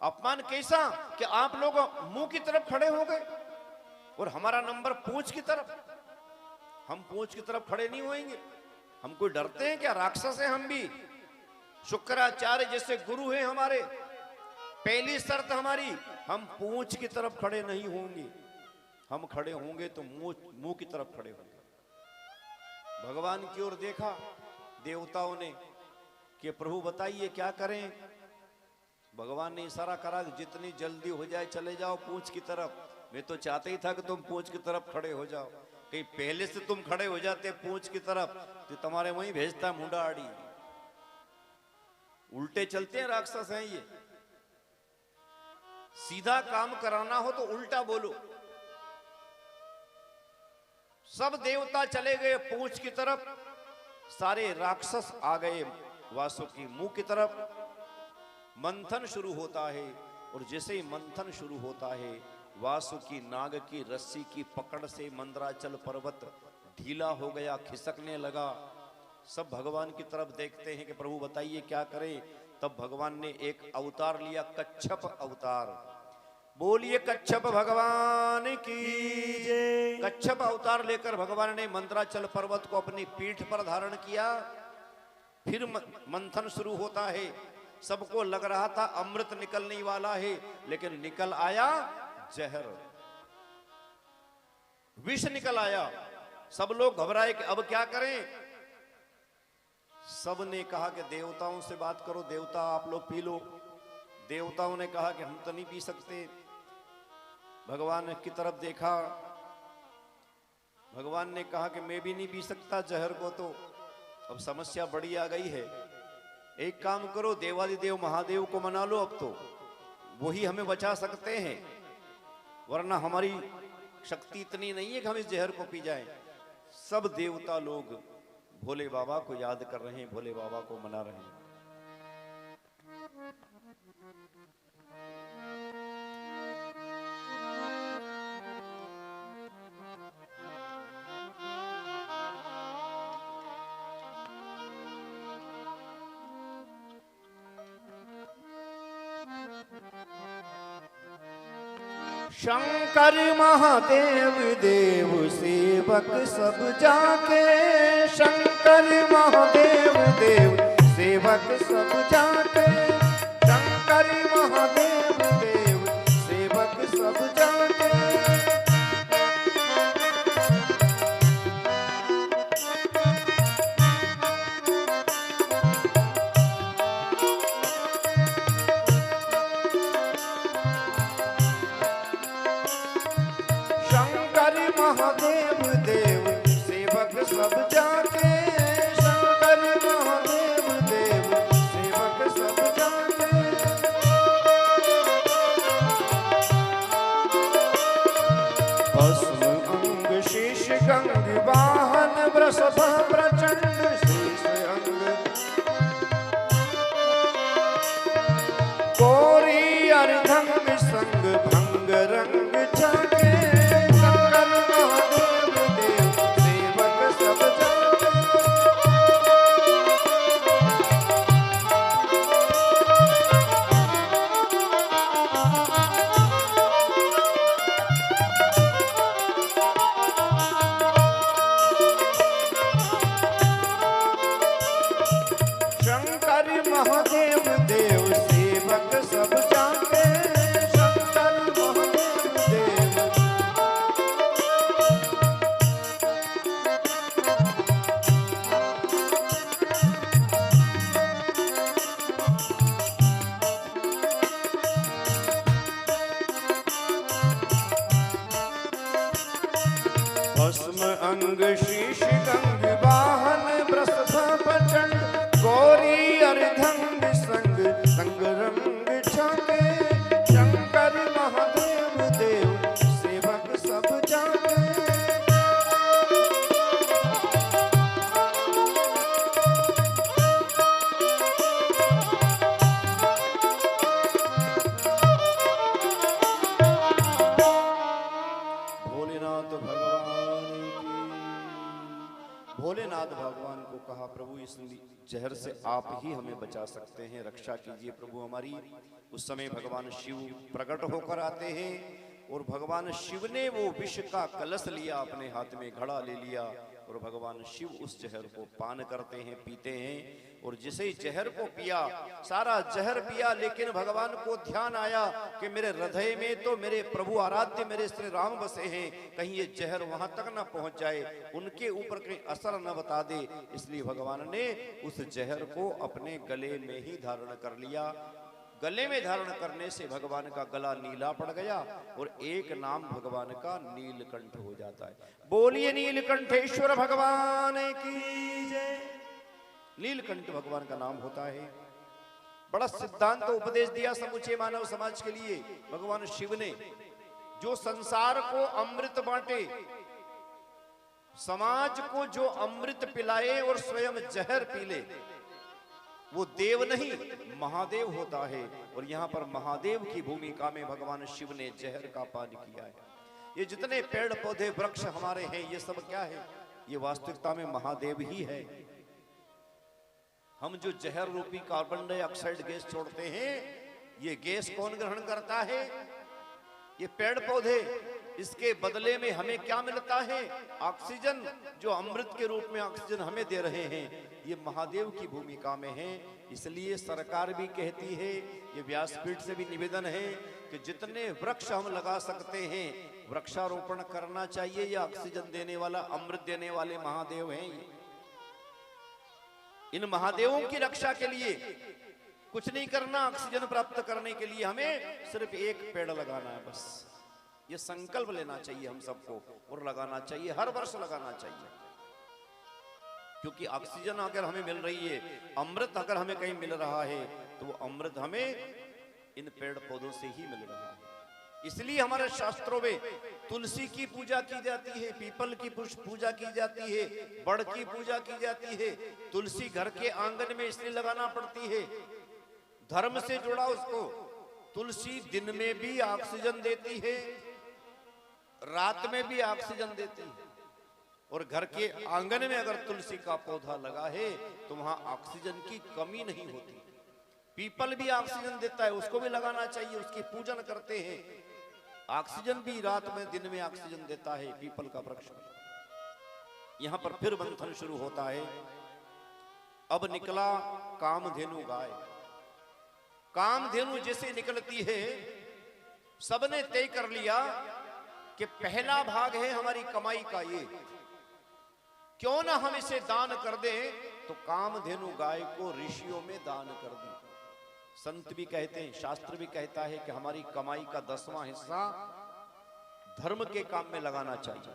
A: अपमान कैसा कि आप लोग मुंह की तरफ खड़े हो गए और हमारा नंबर पूंछ की तरफ। हम पूंछ की तरफ खड़े नहीं होएंगे, हम कोई डरते हैं क्या? राक्षस हैं हम भी, शुक्राचार्य जैसे गुरु हैं हमारे। पहली शर्त हमारी, हम पूंछ की तरफ खड़े नहीं होंगे, हम खड़े होंगे तो मुंह की तरफ खड़े होंगे। भगवान की ओर देखा देवताओं ने कि प्रभु बताइए क्या करें। भगवान ने इशारा करा कि जितनी जल्दी हो जाए चले जाओ पूंछ की तरफ। मैं तो चाहते ही था कि तुम पूंछ की तरफ खड़े हो जाओ, कहीं पहले से तुम खड़े हो जाते पूंछ की तरफ तो तुम्हारे वहीं भेजता मुंडा आड़ी। उल्टे चलते हैं, राक्षस हैं ये। सीधा काम कराना हो तो उल्टा बोलो। सब देवता चले गए पूंछ की तरफ, सारे राक्षस आ गए वासुकी मुंह की तरफ। मंथन शुरू होता है, और जैसे ही मंथन शुरू होता है, वासुकी नाग की रस्सी की पकड़ से मंदराचल पर्वत ढीला हो गया, खिसकने लगा। सब भगवान की तरफ देखते हैं कि प्रभु बताइए क्या करें। तब भगवान ने एक अवतार लिया, कच्छप अवतार। बोलिए कच्छप भगवान की जय। कच्छप अवतार लेकर भगवान ने मंदराचल पर्वत को अपनी पीठ पर धारण किया। फिर मंथन शुरू होता है। सबको लग रहा था अमृत निकलने वाला है, लेकिन निकल आया जहर, विष निकल आया। सब लोग घबराए कि अब क्या करें। सब ने कहा कि देवताओं से बात करो, देवता आप लोग पी लो। देवताओं ने कहा कि हम तो नहीं पी सकते। भगवान की तरफ देखा, भगवान ने कहा कि मैं भी नहीं पी सकता जहर को, तो अब समस्या बड़ी आ गई है। एक काम करो, देवादिदेव महादेव को मना लो, अब तो वही हमें बचा सकते हैं, वरना हमारी शक्ति इतनी नहीं है कि हम इस जहर को पी जाएं। सब देवता लोग भोले बाबा को याद कर रहे हैं, भोले बाबा को मना रहे हैं। शंकर महादेव देव सेवक सब जाके, शंकर महादेव देव सेवक सब जाके, शंकर महादेव देव सेवक सब जाके। महादेव देव सेवक सब जाके, शंकर महादेव देव सेवक सब जाके। भस्म अंग शीश गंग वाहन वृषभ प्रचंड शीश अंग, कोरी अर्धंग संग भंग रंग जाके। शंकर शंकर महादेव देव सेवक सब जाके, शंकर महादेव देव। भस्म अंग शीश गंग वाहन वृषभ प्रचंड गौरी अर्धंग संग संग रंग छाके, शंकर महादेव देव सेवक सब जाके। भोलेनाथ भगवान की। भोलेनाथ भगवान को कहा, प्रभु इस जहर से आप ही हमें बचा सकते हैं, रक्षा कीजिए प्रभु हमारी। उस समय भगवान शिव प्रकट होकर आते हैं और भगवान शिव ने वो विष का कलश लिया, अपने हाथ में घड़ा ले लिया और भगवान शिव उस जहर को पान करते हैं, पीते हैं। और जिसे ही जहर को पिया, सारा जहर पिया, लेकिन भगवान को ध्यान आया कि मेरे हृदय में तो मेरे प्रभु आराध्य मेरे श्री राम बसे हैं, कहीं ये जहर वहां तक ना पहुंच जाए, उनके ऊपर कहीं असर न बता दे। इसलिए भगवान ने उस जहर को अपने गले में ही धारण कर लिया। गले में धारण करने से भगवान का गला नीला पड़ गया और एक नाम भगवान का नीलकंठ हो जाता है। बोलिए नीलकंठेश्वर भगवान की जय। नीलकंठ भगवान का नाम होता है। बड़ा सिद्धांत उपदेश दिया समूचे मानव समाज के लिए भगवान शिव ने, जो संसार को अमृत बांटे, समाज को जो अमृत पिलाए और स्वयं जहर पी ले, वो देव नहीं महादेव होता है। और यहाँ पर महादेव की भूमिका में भगवान शिव ने जहर का पान किया है। ये जितने पेड़ पौधे वृक्ष हमारे हैं, ये सब क्या है? ये वास्तविकता में महादेव ही है। हम जो जहर रूपी कार्बन डाइऑक्साइड गैस छोड़ते हैं, ये गैस कौन ग्रहण करता है? ये पेड़ पौधे। इसके बदले में हमें क्या मिलता है? ऑक्सीजन, जो अमृत के रूप में ऑक्सीजन हमें दे रहे हैं। ये महादेव की भूमिका में है। इसलिए सरकार भी कहती है, ये व्यासपीठ से भी निवेदन है कि जितने वृक्ष हम लगा सकते हैं वृक्षारोपण करना चाहिए। ये ऑक्सीजन देने वाला, अमृत देने वाले महादेव हैं। इन महादेवों की रक्षा के लिए कुछ नहीं करना, ऑक्सीजन प्राप्त करने के लिए हमें सिर्फ एक पेड़ लगाना है बस। ये संकल्प लेना चाहिए हम सबको और लगाना चाहिए, हर वर्ष लगाना चाहिए। क्योंकि ऑक्सीजन अगर हमें मिल रही है, अमृत अगर हमें कहीं मिल रहा है, तो वो अमृत हमें इन पेड़ पौधों से ही मिल रहा है। इसलिए हमारे शास्त्रों में तुलसी की पूजा की जाती है, पीपल की पूजा की जाती है, बड़ की पूजा की जाती है। तुलसी घर के आंगन में इसलिए लगाना पड़ती है, धर्म से जुड़ा उसको। तुलसी दिन में भी ऑक्सीजन देती है, रात में भी ऑक्सीजन देती है। और घर के आंगन में अगर तुलसी का पौधा लगा है तो वहां ऑक्सीजन की कमी नहीं होती। पीपल भी ऑक्सीजन देता है, उसको भी लगाना चाहिए, उसकी पूजन करते हैं। ऑक्सीजन भी रात में दिन में ऑक्सीजन देता है पीपल का वृक्ष। यहां पर फिर मंथन शुरू होता है। अब निकला कामधेनु गाय। कामधेनु जैसे निकलती है, सबने तय कर लिया कि पहला भाग है हमारी कमाई का, ये क्यों ना हम इसे दान कर दें। तो कामधेनु गाय को ऋषियों में दान कर दी। संत भी कहते हैं, शास्त्र भी कहता है कि हमारी कमाई का 10वां हिस्सा धर्म के काम में लगाना चाहिए।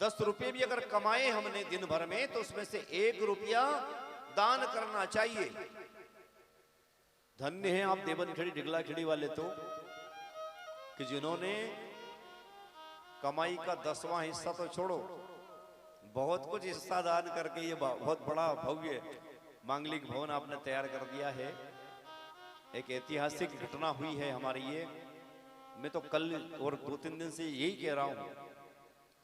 A: 10 रुपए भी अगर कमाए हमने दिन भर में, तो उसमें से 1 रुपया दान करना चाहिए। धन्य हैं आप देवनखेड़ी डिगला खेड़ी वाले तो, कि जिन्होंने कमाई का 10वां हिस्सा तो छोड़ो, बहुत कुछ हिस्सा दान करके ये बहुत बड़ा भव्य मांगलिक भवन आपने तैयार कर दिया है। एक ऐतिहासिक घटना हुई है हमारी ये। मैं तो कल और 2-3 दिन से यही कह रहा हूं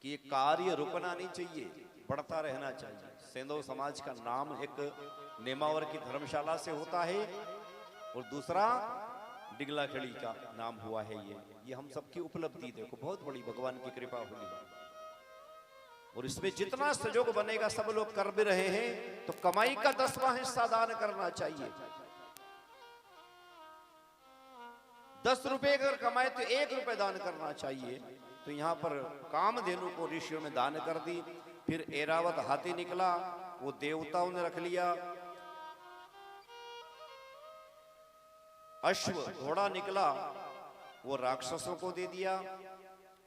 A: कि ये कार्य रुकना नहीं चाहिए, बढ़ता रहना चाहिए। सेंधव समाज का नाम एक नेमावर की धर्मशाला से होता है और दूसरा डिगला खड़ी का नाम हुआ है। ये हम सबकी उपलब्धि देखो, बहुत बड़ी भगवान की कृपा हुई है। और इसमें जितना सहयोग बनेगा सब लोग कर भी रहे हैं, तो कमाई का 10वां हिस्सा दान करना चाहिए। 10 रुपए अगर कमाए तो 1 रुपए दान करना चाहिए। तो यहां पर कामधेनु को ऋषियों ने दान कर दी। फिर ऐरावत हाथी निकला, वो देवताओं ने रख लिया। अश्व घोड़ा निकला, वो राक्षसों को दे दिया।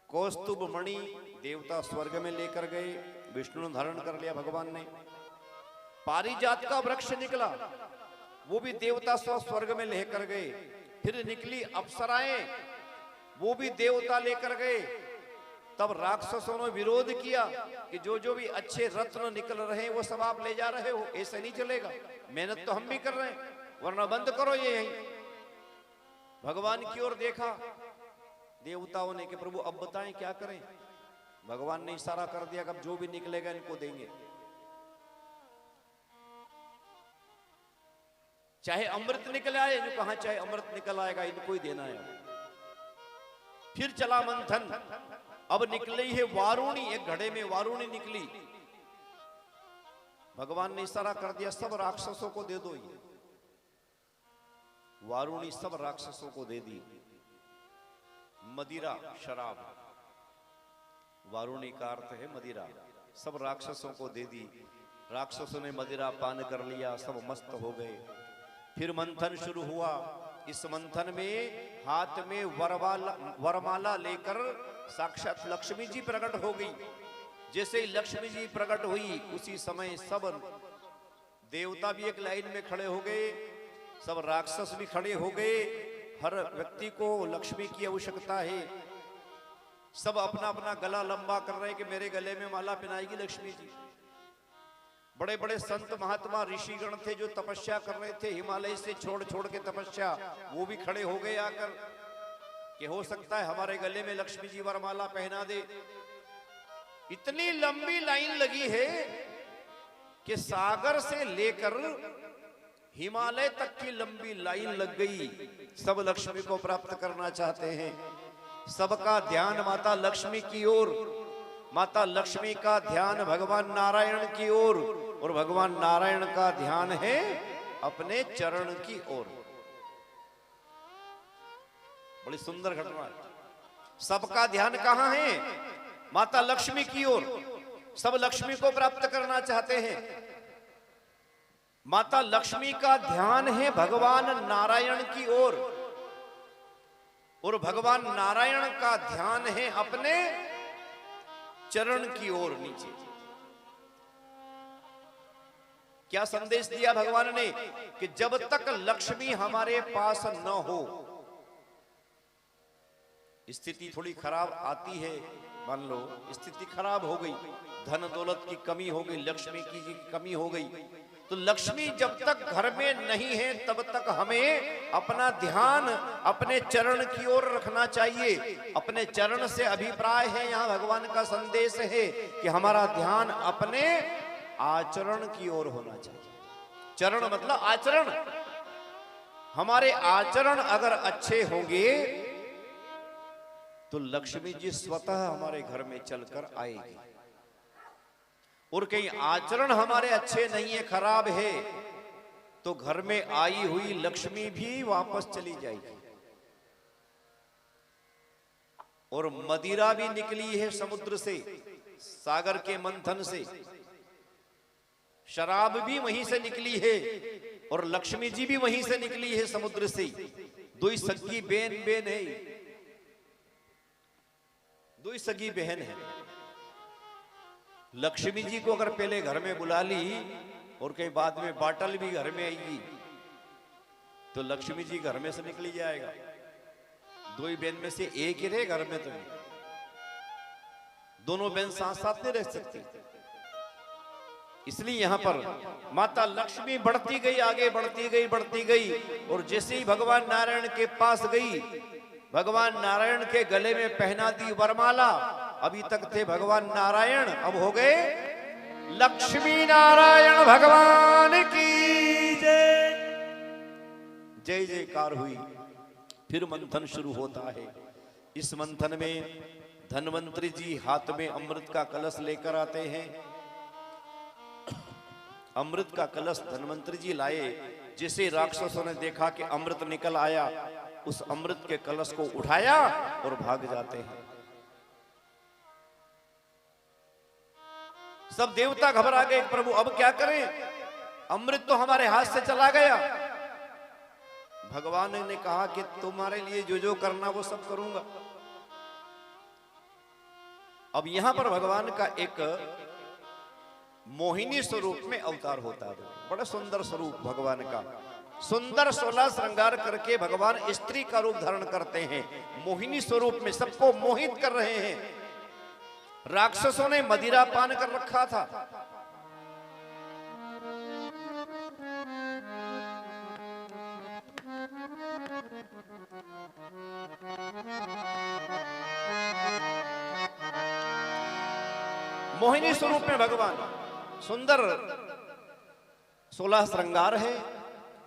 A: कौस्तुभ मणि देवता स्वर्ग में लेकर गए, विष्णु ने धारण कर लिया भगवान ने। पारिजात का वृक्ष निकला, वो भी देवता स्वर्ग में लेकर गए। फिर निकली अप्सराएं, वो भी देवता लेकर गए। तब राक्षसों ने विरोध किया कि जो भी अच्छे रत्न निकल रहे हैं वो सब आप ले जा रहे हो, ऐसे नहीं चलेगा, मेहनत तो हम भी कर रहे हैं, वरना बंद करो ये यहीं। भगवान की ओर देखा देवताओं ने कि प्रभु अब बताएं क्या करें। भगवान ने इशारा कर दिया कि अब जो भी निकलेगा इनको देंगे, चाहे अमृत निकल आए, जो कहा चाहे अमृत निकल आएगा, इनको ही देना है। फिर चला मंथन, अब निकली है वारुणी, एक घड़े में वारुणी निकली। भगवान ने इशारा कर दिया सब राक्षसों को दे दो। ये वारुणी सब राक्षसों को दे दी। मदिरा शराब, वारुणी का अर्थ है मदिरा, सब राक्षसों को दे दी। राक्षसों ने मदिरा पान कर लिया, सब मस्त हो गए। फिर मंथन शुरू हुआ। इस मंथन में हाथ में वरमाला लेकर साक्षात लक्ष्मी जी प्रकट हो गई। जैसे ही लक्ष्मी जी प्रकट हुई उसी समय सब देवता भी एक लाइन में खड़े हो गए, सब राक्षस भी खड़े हो गए। हर व्यक्ति को लक्ष्मी की आवश्यकता है। सब अपना अपना गला लंबा कर रहे हैं कि मेरे गले में माला पहनाएगी लक्ष्मी जी। बड़े बड़े संत महात्मा ऋषिगण थे जो तपस्या कर रहे थे, हिमालय से छोड़ छोड़ के तपस्या, वो भी खड़े हो गए आकर कि हो सकता है हमारे गले में लक्ष्मी जी वरमाला पहना दे। इतनी लंबी लाइन लगी है कि सागर से लेकर हिमालय तक की लंबी लाइन लग गई। सब लक्ष्मी को प्राप्त करना चाहते हैं। सबका ध्यान माता लक्ष्मी की ओर, माता लक्ष्मी का ध्यान भगवान नारायण की ओर, और भगवान नारायण का ध्यान है अपने चरण की ओर। बड़ी सुंदर घटना है। सबका ध्यान कहां है? माता लक्ष्मी की ओर। सब लक्ष्मी को प्राप्त करना चाहते हैं। माता लक्ष्मी का ध्यान है भगवान नारायण की ओर, और भगवान नारायण का ध्यान है अपने चरण की ओर नीचे। क्या संदेश दिया भगवान ने कि जब तक लक्ष्मी हमारे पास न हो, स्थिति थोड़ी खराब आती है। मान लो स्थिति खराब हो गई, धन दौलत की कमी हो गई, लक्ष्मी की कमी हो गई, तो लक्ष्मी जब तक घर में नहीं है तब तक हमें अपना ध्यान अपने चरण की ओर रखना चाहिए। अपने चरण से अभिप्राय है, यहाँ भगवान का संदेश है कि हमारा ध्यान अपने आचरण की ओर होना चाहिए। चरण मतलब आचरण। हमारे आचरण अगर अच्छे होंगे तो लक्ष्मी जी स्वतः हमारे घर में चलकर आएगी। और कहीं आचरण हमारे अच्छे नहीं है, खराब है, तो घर में आई हुई लक्ष्मी भी वापस चली जाएगी। और मदिरा भी निकली है समुद्र से, सागर के मंथन से। शराब भी वहीं से निकली है, और लक्ष्मी जी भी वहीं से निकली है समुद्र से। दो ही सगी बहन है, दो ही सगी बहन है। लक्ष्मी जी को अगर पहले घर में बुला ली और कई बाद में बाटल भी घर में आएगी, तो लक्ष्मी जी घर में से निकली जाएगा। दो ही बहन में से एक ही रहे घर में, तो दोनों बहन साथ साथ नहीं रह सकती। इसलिए यहां पर माता लक्ष्मी बढ़ती गई, आगे बढ़ती गई, बढ़ती गई, और जैसे ही भगवान नारायण के पास गई, भगवान नारायण के गले में पहना दी वरमाला। अभी तक थे भगवान नारायण, अब हो गए लक्ष्मी नारायण भगवान की जय। जय जयकार हुई। फिर मंथन शुरू होता है। इस मंथन में धन्वंतरी जी हाथ में अमृत का कलश लेकर आते हैं। अमृत का कलश धन्वंतरी जी लाए। जिसे राक्षसों ने देखा कि अमृत निकल आया, उस अमृत के कलश को उठाया और भाग जाते हैं। सब देवता घबरा गए, प्रभु अब क्या करें, अमृत तो हमारे हाथ से चला गया। भगवान ने कहा कि तुम्हारे लिए जो जो करना वो सब करूंगा। अब यहां पर भगवान का एक मोहिनी स्वरूप में अवतार होता है। बड़ा सुंदर स्वरूप भगवान का, सुंदर 16 श्रृंगार करके भगवान स्त्री का रूप धारण करते हैं। मोहिनी स्वरूप में सबको मोहित कर रहे हैं। राक्षसों ने मदिरा पान कर रखा था। मोहिनी स्वरूप में भगवान, सुंदर 16 श्रृंगार है,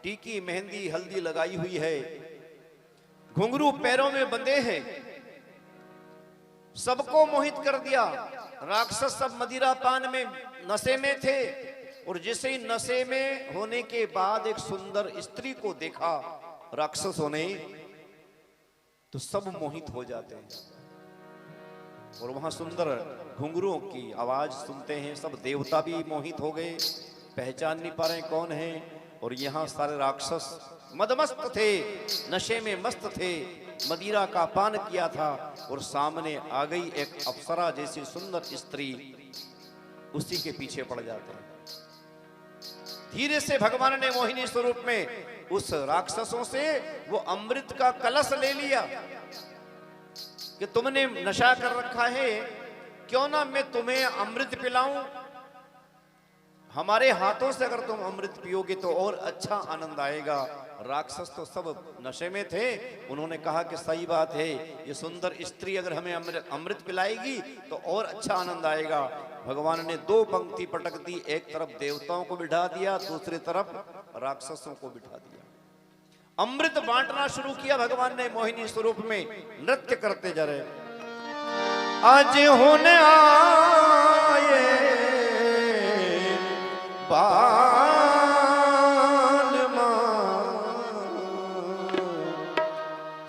A: टीकी मेहंदी हल्दी लगाई हुई है, घुंघरू पैरों में बंधे हैं, सबको मोहित कर दिया। राक्षस सब मदिरा पान में नशे में थे, और जैसे ही नशे में होने के बाद एक सुंदर स्त्री को देखा राक्षसों ने, तो सब मोहित हो जाते हैं। और वहां सुंदर घुंघरुओं की आवाज सुनते हैं, सब देवता भी मोहित हो गए, पहचान नहीं पा रहे कौन है। और यहाँ सारे राक्षस मदमस्त थे, नशे में मस्त थे, मदिरा का पान किया था, और सामने आ गई एक अप्सरा जैसी सुंदर स्त्री, उसी के पीछे पड़ जाते हैं। धीरे से भगवान ने मोहिनी स्वरूप में उस राक्षसों से वो अमृत का कलश ले लिया कि तुमने नशा कर रखा है, क्यों ना मैं तुम्हें अमृत पिलाऊं। हमारे हाथों से अगर तुम अमृत पियोगे तो और अच्छा आनंद आएगा। राक्षस तो सब नशे में थे, उन्होंने कहा कि सही बात है, ये सुंदर स्त्री अगर हमें अमृत पिलाएगी तो और अच्छा आनंद आएगा। भगवान ने 2 पंक्ति पटक दी, एक तरफ देवताओं को बिठा दिया, दूसरी तरफ राक्षसों को बिठा दिया। अमृत बांटना शुरू किया भगवान ने मोहिनी स्वरूप में, नृत्य करते जा रहे। आज होने आए बालमा,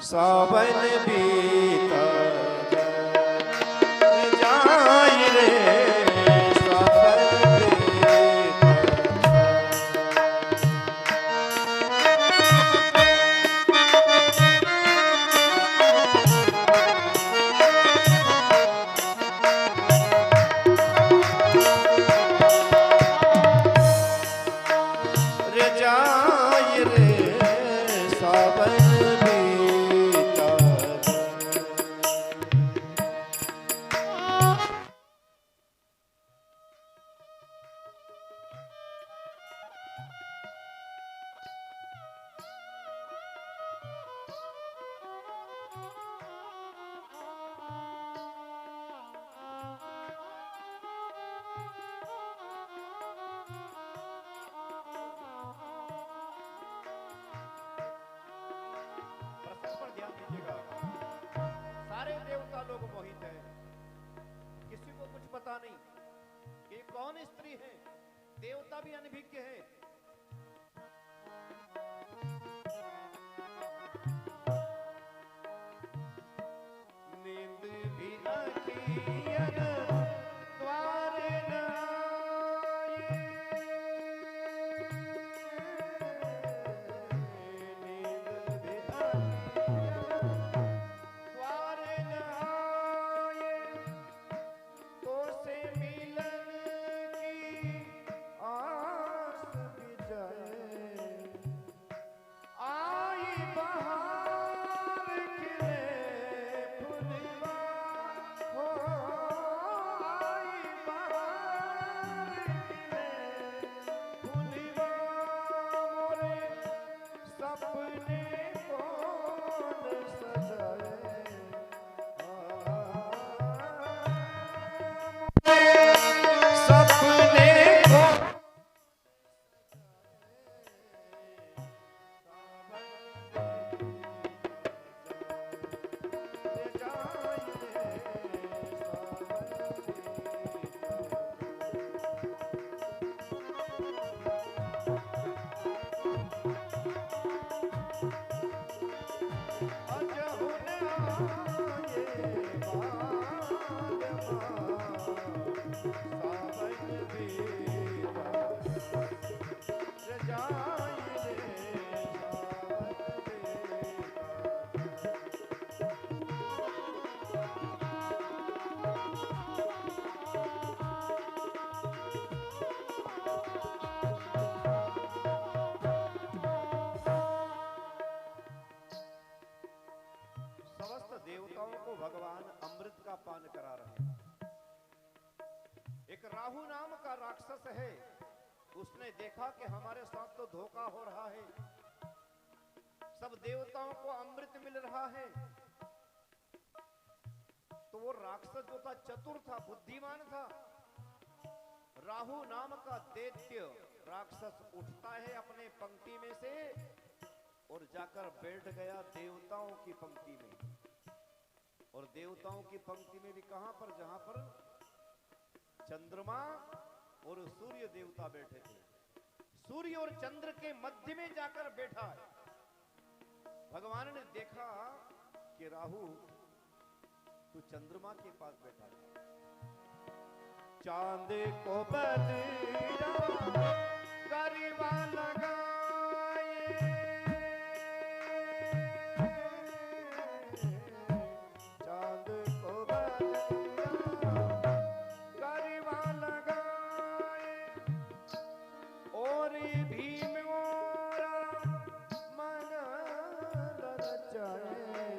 A: सावन बीता जाए रे, सारे देवता लोग मोहित हैं, किसी को कुछ पता नहीं कि कौन स्त्री है, देवता भी अनभिज्ञ है। नींद भी अखियन द्वार न आए, नींद भी द्वार न आए, तो से मिलन की आस बिजाए, आई बहार खिले फुलवा हो जाए रे समस्त देवताओं को भगवान अमृत का पान करा रहे हैं। एक राहु नाम का राक्षस है, उसने देखा कि हमारे साथ तो धोखा हो रहा है, सब देवताओं को अमृत मिल रहा है। तो वो राक्षस जो था चतुर था, बुद्धिमान था। राहु नाम का दैत्य राक्षस उठता है अपने पंक्ति में से और जाकर बैठ गया देवताओं की पंक्ति में। और देवताओं की पंक्ति में भी कहां पर, जहां पर चंद्रमा और सूर्य देवता बैठे थे। सूर्य और चंद्र के मध्य में जाकर बैठा है। भगवान ने देखा कि राहु तू चंद्रमा के पास बैठा है। चांद को बदला गरीबा लगाए, चांद को बदला गरीबा लगाए, और भीम मोरा मन रचाए,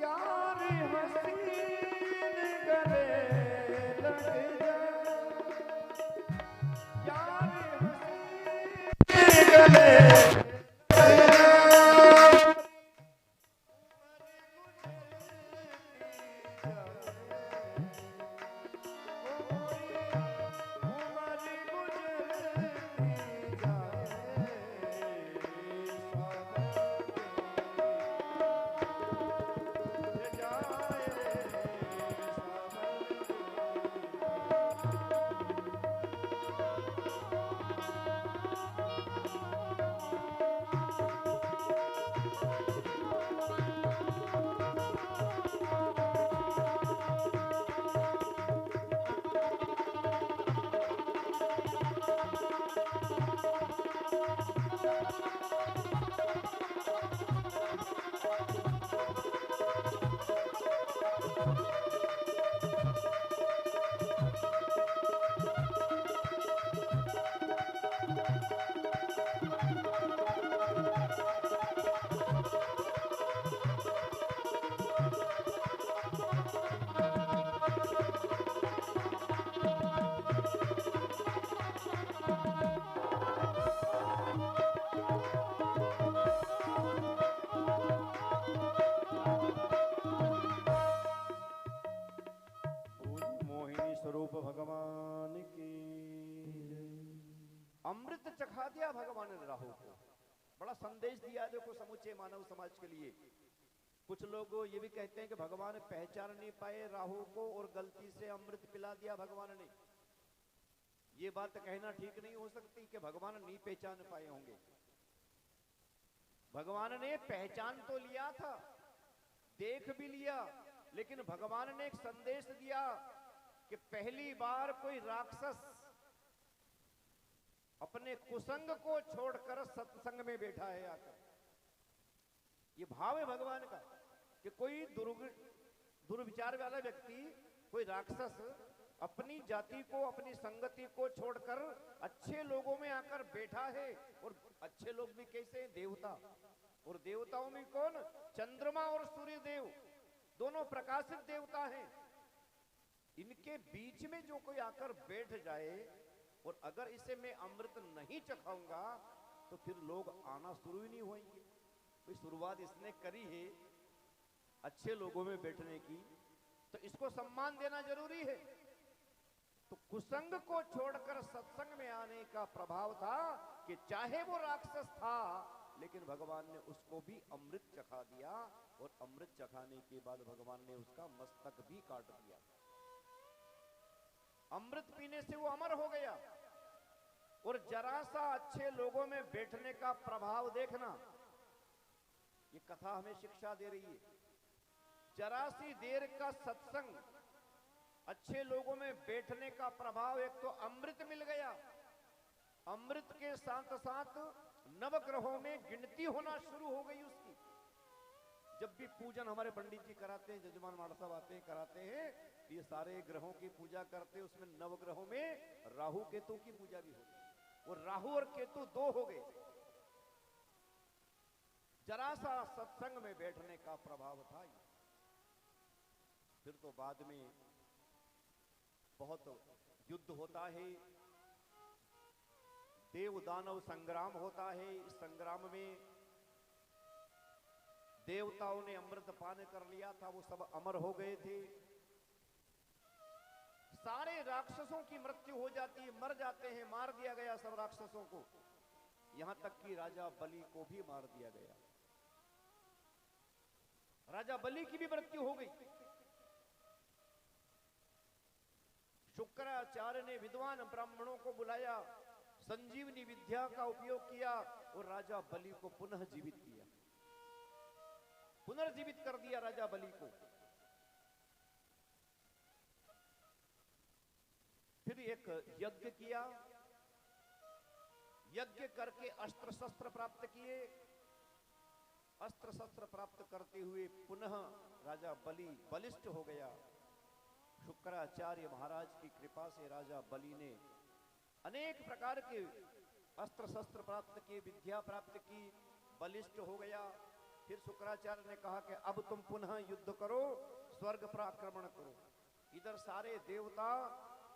A: यार हसीन गले लग जाए, यार हसीन गले स्वरूप भगवान की। अमृत चखा दिया भगवान ने राहु को। बड़ा संदेश दिया देखो समूचे मानव समाज के लिए। कुछ लोग ये भी कहते हैं कि भगवान पहचान नहीं पाए राहु को और गलती से अमृत पिला दिया भगवान ने। ये बात कहना ठीक नहीं हो सकती कि भगवान नहीं पहचान पाए होंगे। भगवान ने पहचान तो लिया था, देख भी लिया, लेकिन भगवान ने एक संदेश दिया कि पहली बार कोई राक्षस अपने कुसंग को छोड़कर सत्संग में बैठा है आकर। ये भाव है भगवान का कि कोई दुर्विचार वाला व्यक्ति, कोई राक्षस अपनी जाति को, अपनी संगति को छोड़कर अच्छे लोगों में आकर बैठा है। और अच्छे लोग भी कैसे हैं? देवता। और देवताओं में कौन? चंद्रमा और सूर्य देव, दोनों प्रकाशित देवता हैं। इनके बीच में जो कोई आकर बैठ जाए और अगर इसे मैं अमृत नहीं चखाऊंगा तो फिर लोग आना शुरू ही नहीं होंगे। कोई शुरुआत इसने करी है अच्छे लोगों में बैठने की, तो इसको सम्मान देना जरूरी है। तो कुसंग को छोड़कर सत्संग में आने का प्रभाव था कि चाहे वो राक्षस था, लेकिन भगवान ने उसको भी अमृत चखा दिया। और अमृत चखाने के बाद भगवान ने उसका मस्तक भी काट दिया। अमृत पीने से वो अमर हो गया। और जरा सा अच्छे लोगों में बैठने का प्रभाव देखना, ये कथा हमें शिक्षा दे रही है। जरा सी देर का सत्संग, अच्छे लोगों में बैठने का प्रभाव, एक तो अमृत मिल गया, अमृत के साथ साथ नवग्रहों में गिनती होना शुरू हो गई उसकी। जब भी पूजन हमारे पंडित जी कराते हैं, जजमान माड़ साहब आते हैं कराते हैं, ये सारे ग्रहों की पूजा करते हैं, उसमें नवग्रहों में राहु केतु की पूजा भी होती है। वो राहु और केतु दो हो गए, जरा सा सत्संग में बैठने का प्रभाव था। फिर तो बाद में बहुत युद्ध होता है, देव दानव संग्राम होता है। इस संग्राम में देवताओं ने अमृत पान कर लिया था, वो सब अमर हो गए थे। सारे राक्षसों की मृत्यु हो जाती है, मर जाते हैं, मार दिया गया सब राक्षसों को, यहां तक कि राजा बलि को भी मार दिया गया। राजा बलि की भी मृत्यु हो गई। शुक्राचार्य ने विद्वान ब्राह्मणों को बुलाया, संजीवनी विद्या का उपयोग किया और राजा बलि को पुनः जीवित किया, पुनर्जीवित कर दिया राजा बलि को। फिर एक यज्ञ किया, यज्ञ करके अस्त्र शस्त्र प्राप्त किए। अस्त्र शस्त्र प्राप्त करते हुए पुनः राजा बलि बलिष्ठ हो गया। शुक्राचार्य महाराज की कृपा से राजा बलि ने अनेक प्रकार के अस्त्र शस्त्र प्राप्त किए, विद्या प्राप्त की, बलिष्ठ हो गया। फिर शुक्राचार्य ने कहा कि अब तुम पुनः युद्ध करो, स्वर्ग पर आक्रमण करो। इधर सारे देवता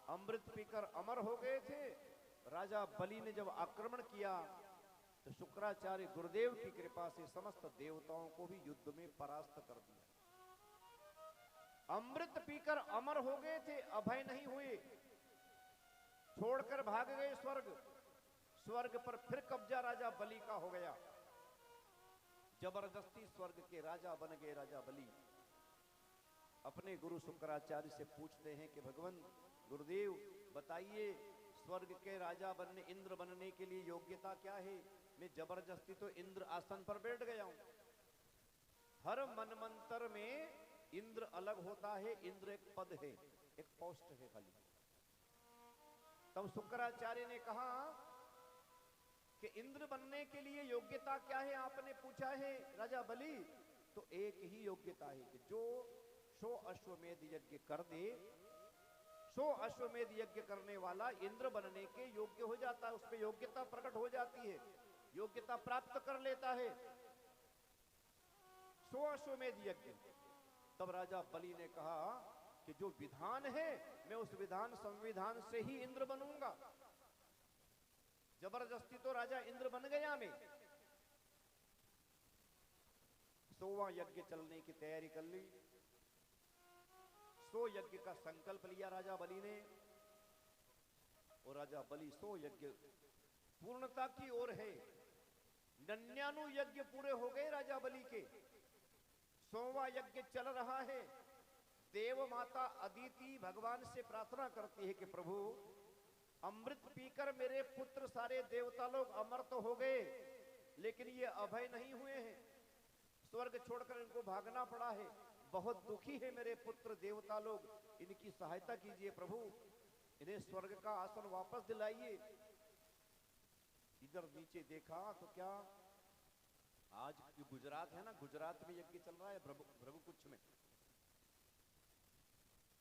A: अमृत पीकर अमर हो गए थे। राजा बलि ने जब आक्रमण किया तो शुक्राचार्य गुरुदेव की कृपा से समस्त देवताओं को भी युद्ध में परास्त कर दिया। अमृत पीकर अमर हो गए थे, अभय नहीं हुए, छोड़कर भाग गए स्वर्ग। स्वर्ग पर फिर कब्जा राजा बलि का हो गया, जबरदस्ती स्वर्ग के राजा बन गए राजा बलि। अपने गुरु शुक्राचार्य से पूछते हैं कि भगवान गुरुदेव बताइए, स्वर्ग के राजा बनने, इंद्र बनने के लिए योग्यता क्या है? मैं जबरदस्ती तो इंद्र आसन पर बैठ गया हूं। हर मनमंत्र में इंद्र अलग होता है, इंद्र एक पद है, एक पोस्ट है खाली। तब शुक्राचार्य ने कहा कि इंद्र बनने के लिए योग्यता क्या है आपने पूछा है राजा बलि? तो एक ही योग्यता है कि जो 100 अश्वमेध यज्ञ कर दे, 100 अश्वमेध यज्ञ करने वाला इंद्र बनने के योग्य हो जाता है, उस पर योग्यता प्रकट हो जाती है, योग्यता प्राप्त कर लेता है। 100 अश्वमेध यज्ञ। तब राजा बलि ने कहा कि जो विधान है मैं उस विधान संविधान से ही इंद्र बनूंगा। जबरदस्ती तो राजा इंद्र बन गया मैं। 100वां यज्ञ चलने की तैयारी कर ली। 100 यज्ञ का संकल्प लिया राजा बलि ने, और राजा बलि 100 यज्ञ पूर्णता की ओर है। 99 यज्ञ पूरे हो गए राजा बलि के, 100वां यज्ञ चल रहा है। देव माता अदिति भगवान से प्रार्थना करती है कि प्रभु अमृत पीकर मेरे पुत्र सारे देवता लोग अमर तो हो गए, लेकिन ये अभय नहीं हुए हैं, स्वर्ग छोड़कर इनको भागना पड़ा है, बहुत दुखी है मेरे पुत्र देवता लोग, इनकी सहायता कीजिए प्रभु, इन्हें स्वर्ग का आसन वापस दिलाइए। इधर नीचे देखा तो क्या, आज गुजरात है ना, गुजरात में यज्ञ चल रहा है भृगुकुछ में,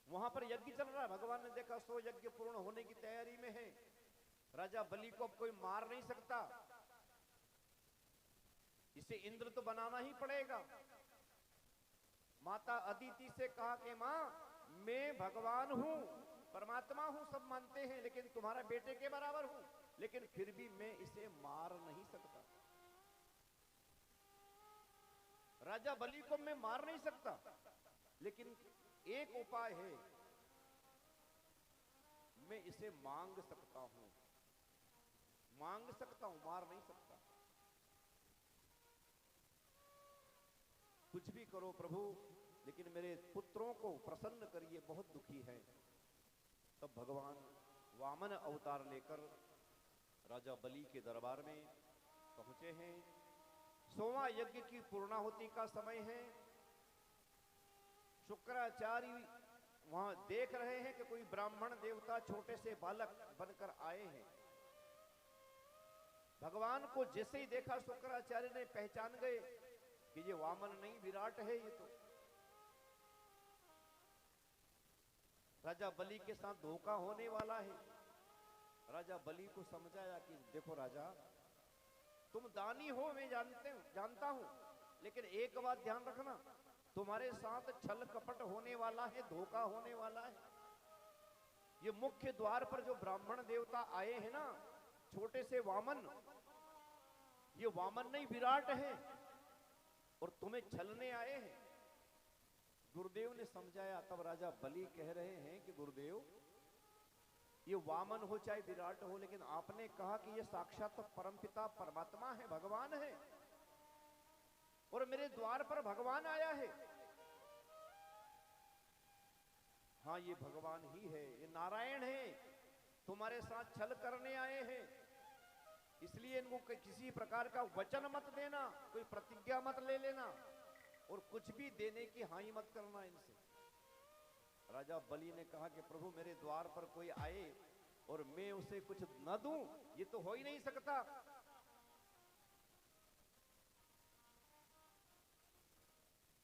A: वहां पर यज्ञ चल रहा है। भगवान ने देखा 100 यज्ञ पूर्ण होने की तैयारी में है, राजा बलि को अब कोई मार नहीं सकता, इसे इंद्र तो बनाना ही पड़ेगा। माता अदिति से कहा कि मां मैं भगवान हूं, परमात्मा हूं, सब मानते हैं, लेकिन तुम्हारा बेटे के बराबर हूं, लेकिन फिर भी मैं इसे मार नहीं सकता। राजा बलि को मैं मार नहीं सकता, लेकिन एक उपाय है, मैं इसे मांग सकता हूं, मांग सकता हूं, मार नहीं सकता। कुछ भी करो प्रभु, लेकिन मेरे पुत्रों को प्रसन्न करिए, बहुत दुखी है। तब भगवान वामन अवतार लेकर राजा बलि के दरबार में पहुंचे हैं। 100वां यज्ञ की पूर्णाहुति का समय है। शुक्राचार्य वहां देख रहे हैं कि कोई ब्राह्मण देवता छोटे से बालक बनकर आए हैं। भगवान को जैसे ही देखा शुक्राचार्य ने पहचान गए कि ये वामन नहीं विराट है ये तो। राजा बलि के साथ धोखा होने वाला है। राजा बलि को समझाया कि देखो राजा, तुम दानी हो मैं जानता हूं, लेकिन एक बात ध्यान रखना, तुम्हारे साथ छल कपट होने वाला है, धोखा होने वाला है। ये मुख्य द्वार पर जो ब्राह्मण देवता आए हैं ना, छोटे से वामन, ये वामन नहीं विराट है और तुम्हें छलने आए हैं। गुरुदेव ने समझाया। तब राजा बलि कह रहे हैं कि गुरुदेव, ये वामन हो चाहे विराट हो, लेकिन आपने कहा कि ये साक्षात तो परमपिता परमात्मा है, भगवान है, और मेरे द्वार पर भगवान आया है। हाँ, ये भगवान ही है, ये नारायण है, तुम्हारे साथ छल करने आए हैं, इसलिए इनको किसी प्रकार का वचन मत देना, कोई प्रतिज्ञा मत ले लेना, और कुछ भी देने की हानि मत करना इनसे। राजा बलि ने कहा कि प्रभु, मेरे द्वार पर कोई आए और मैं उसे कुछ न दूं, ये तो हो ही नहीं सकता।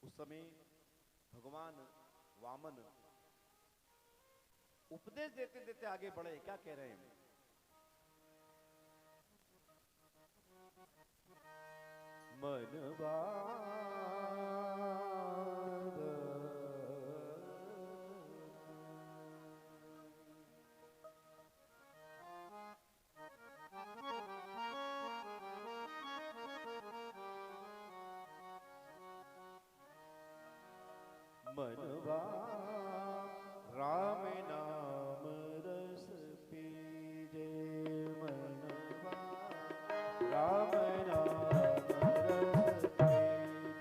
A: उस समय भगवान वामन उपदेश देते देते आगे बढ़े। क्या कह रहे हैं? मनवा मनवा राम नाम रस पीजे, मनवा राम नाम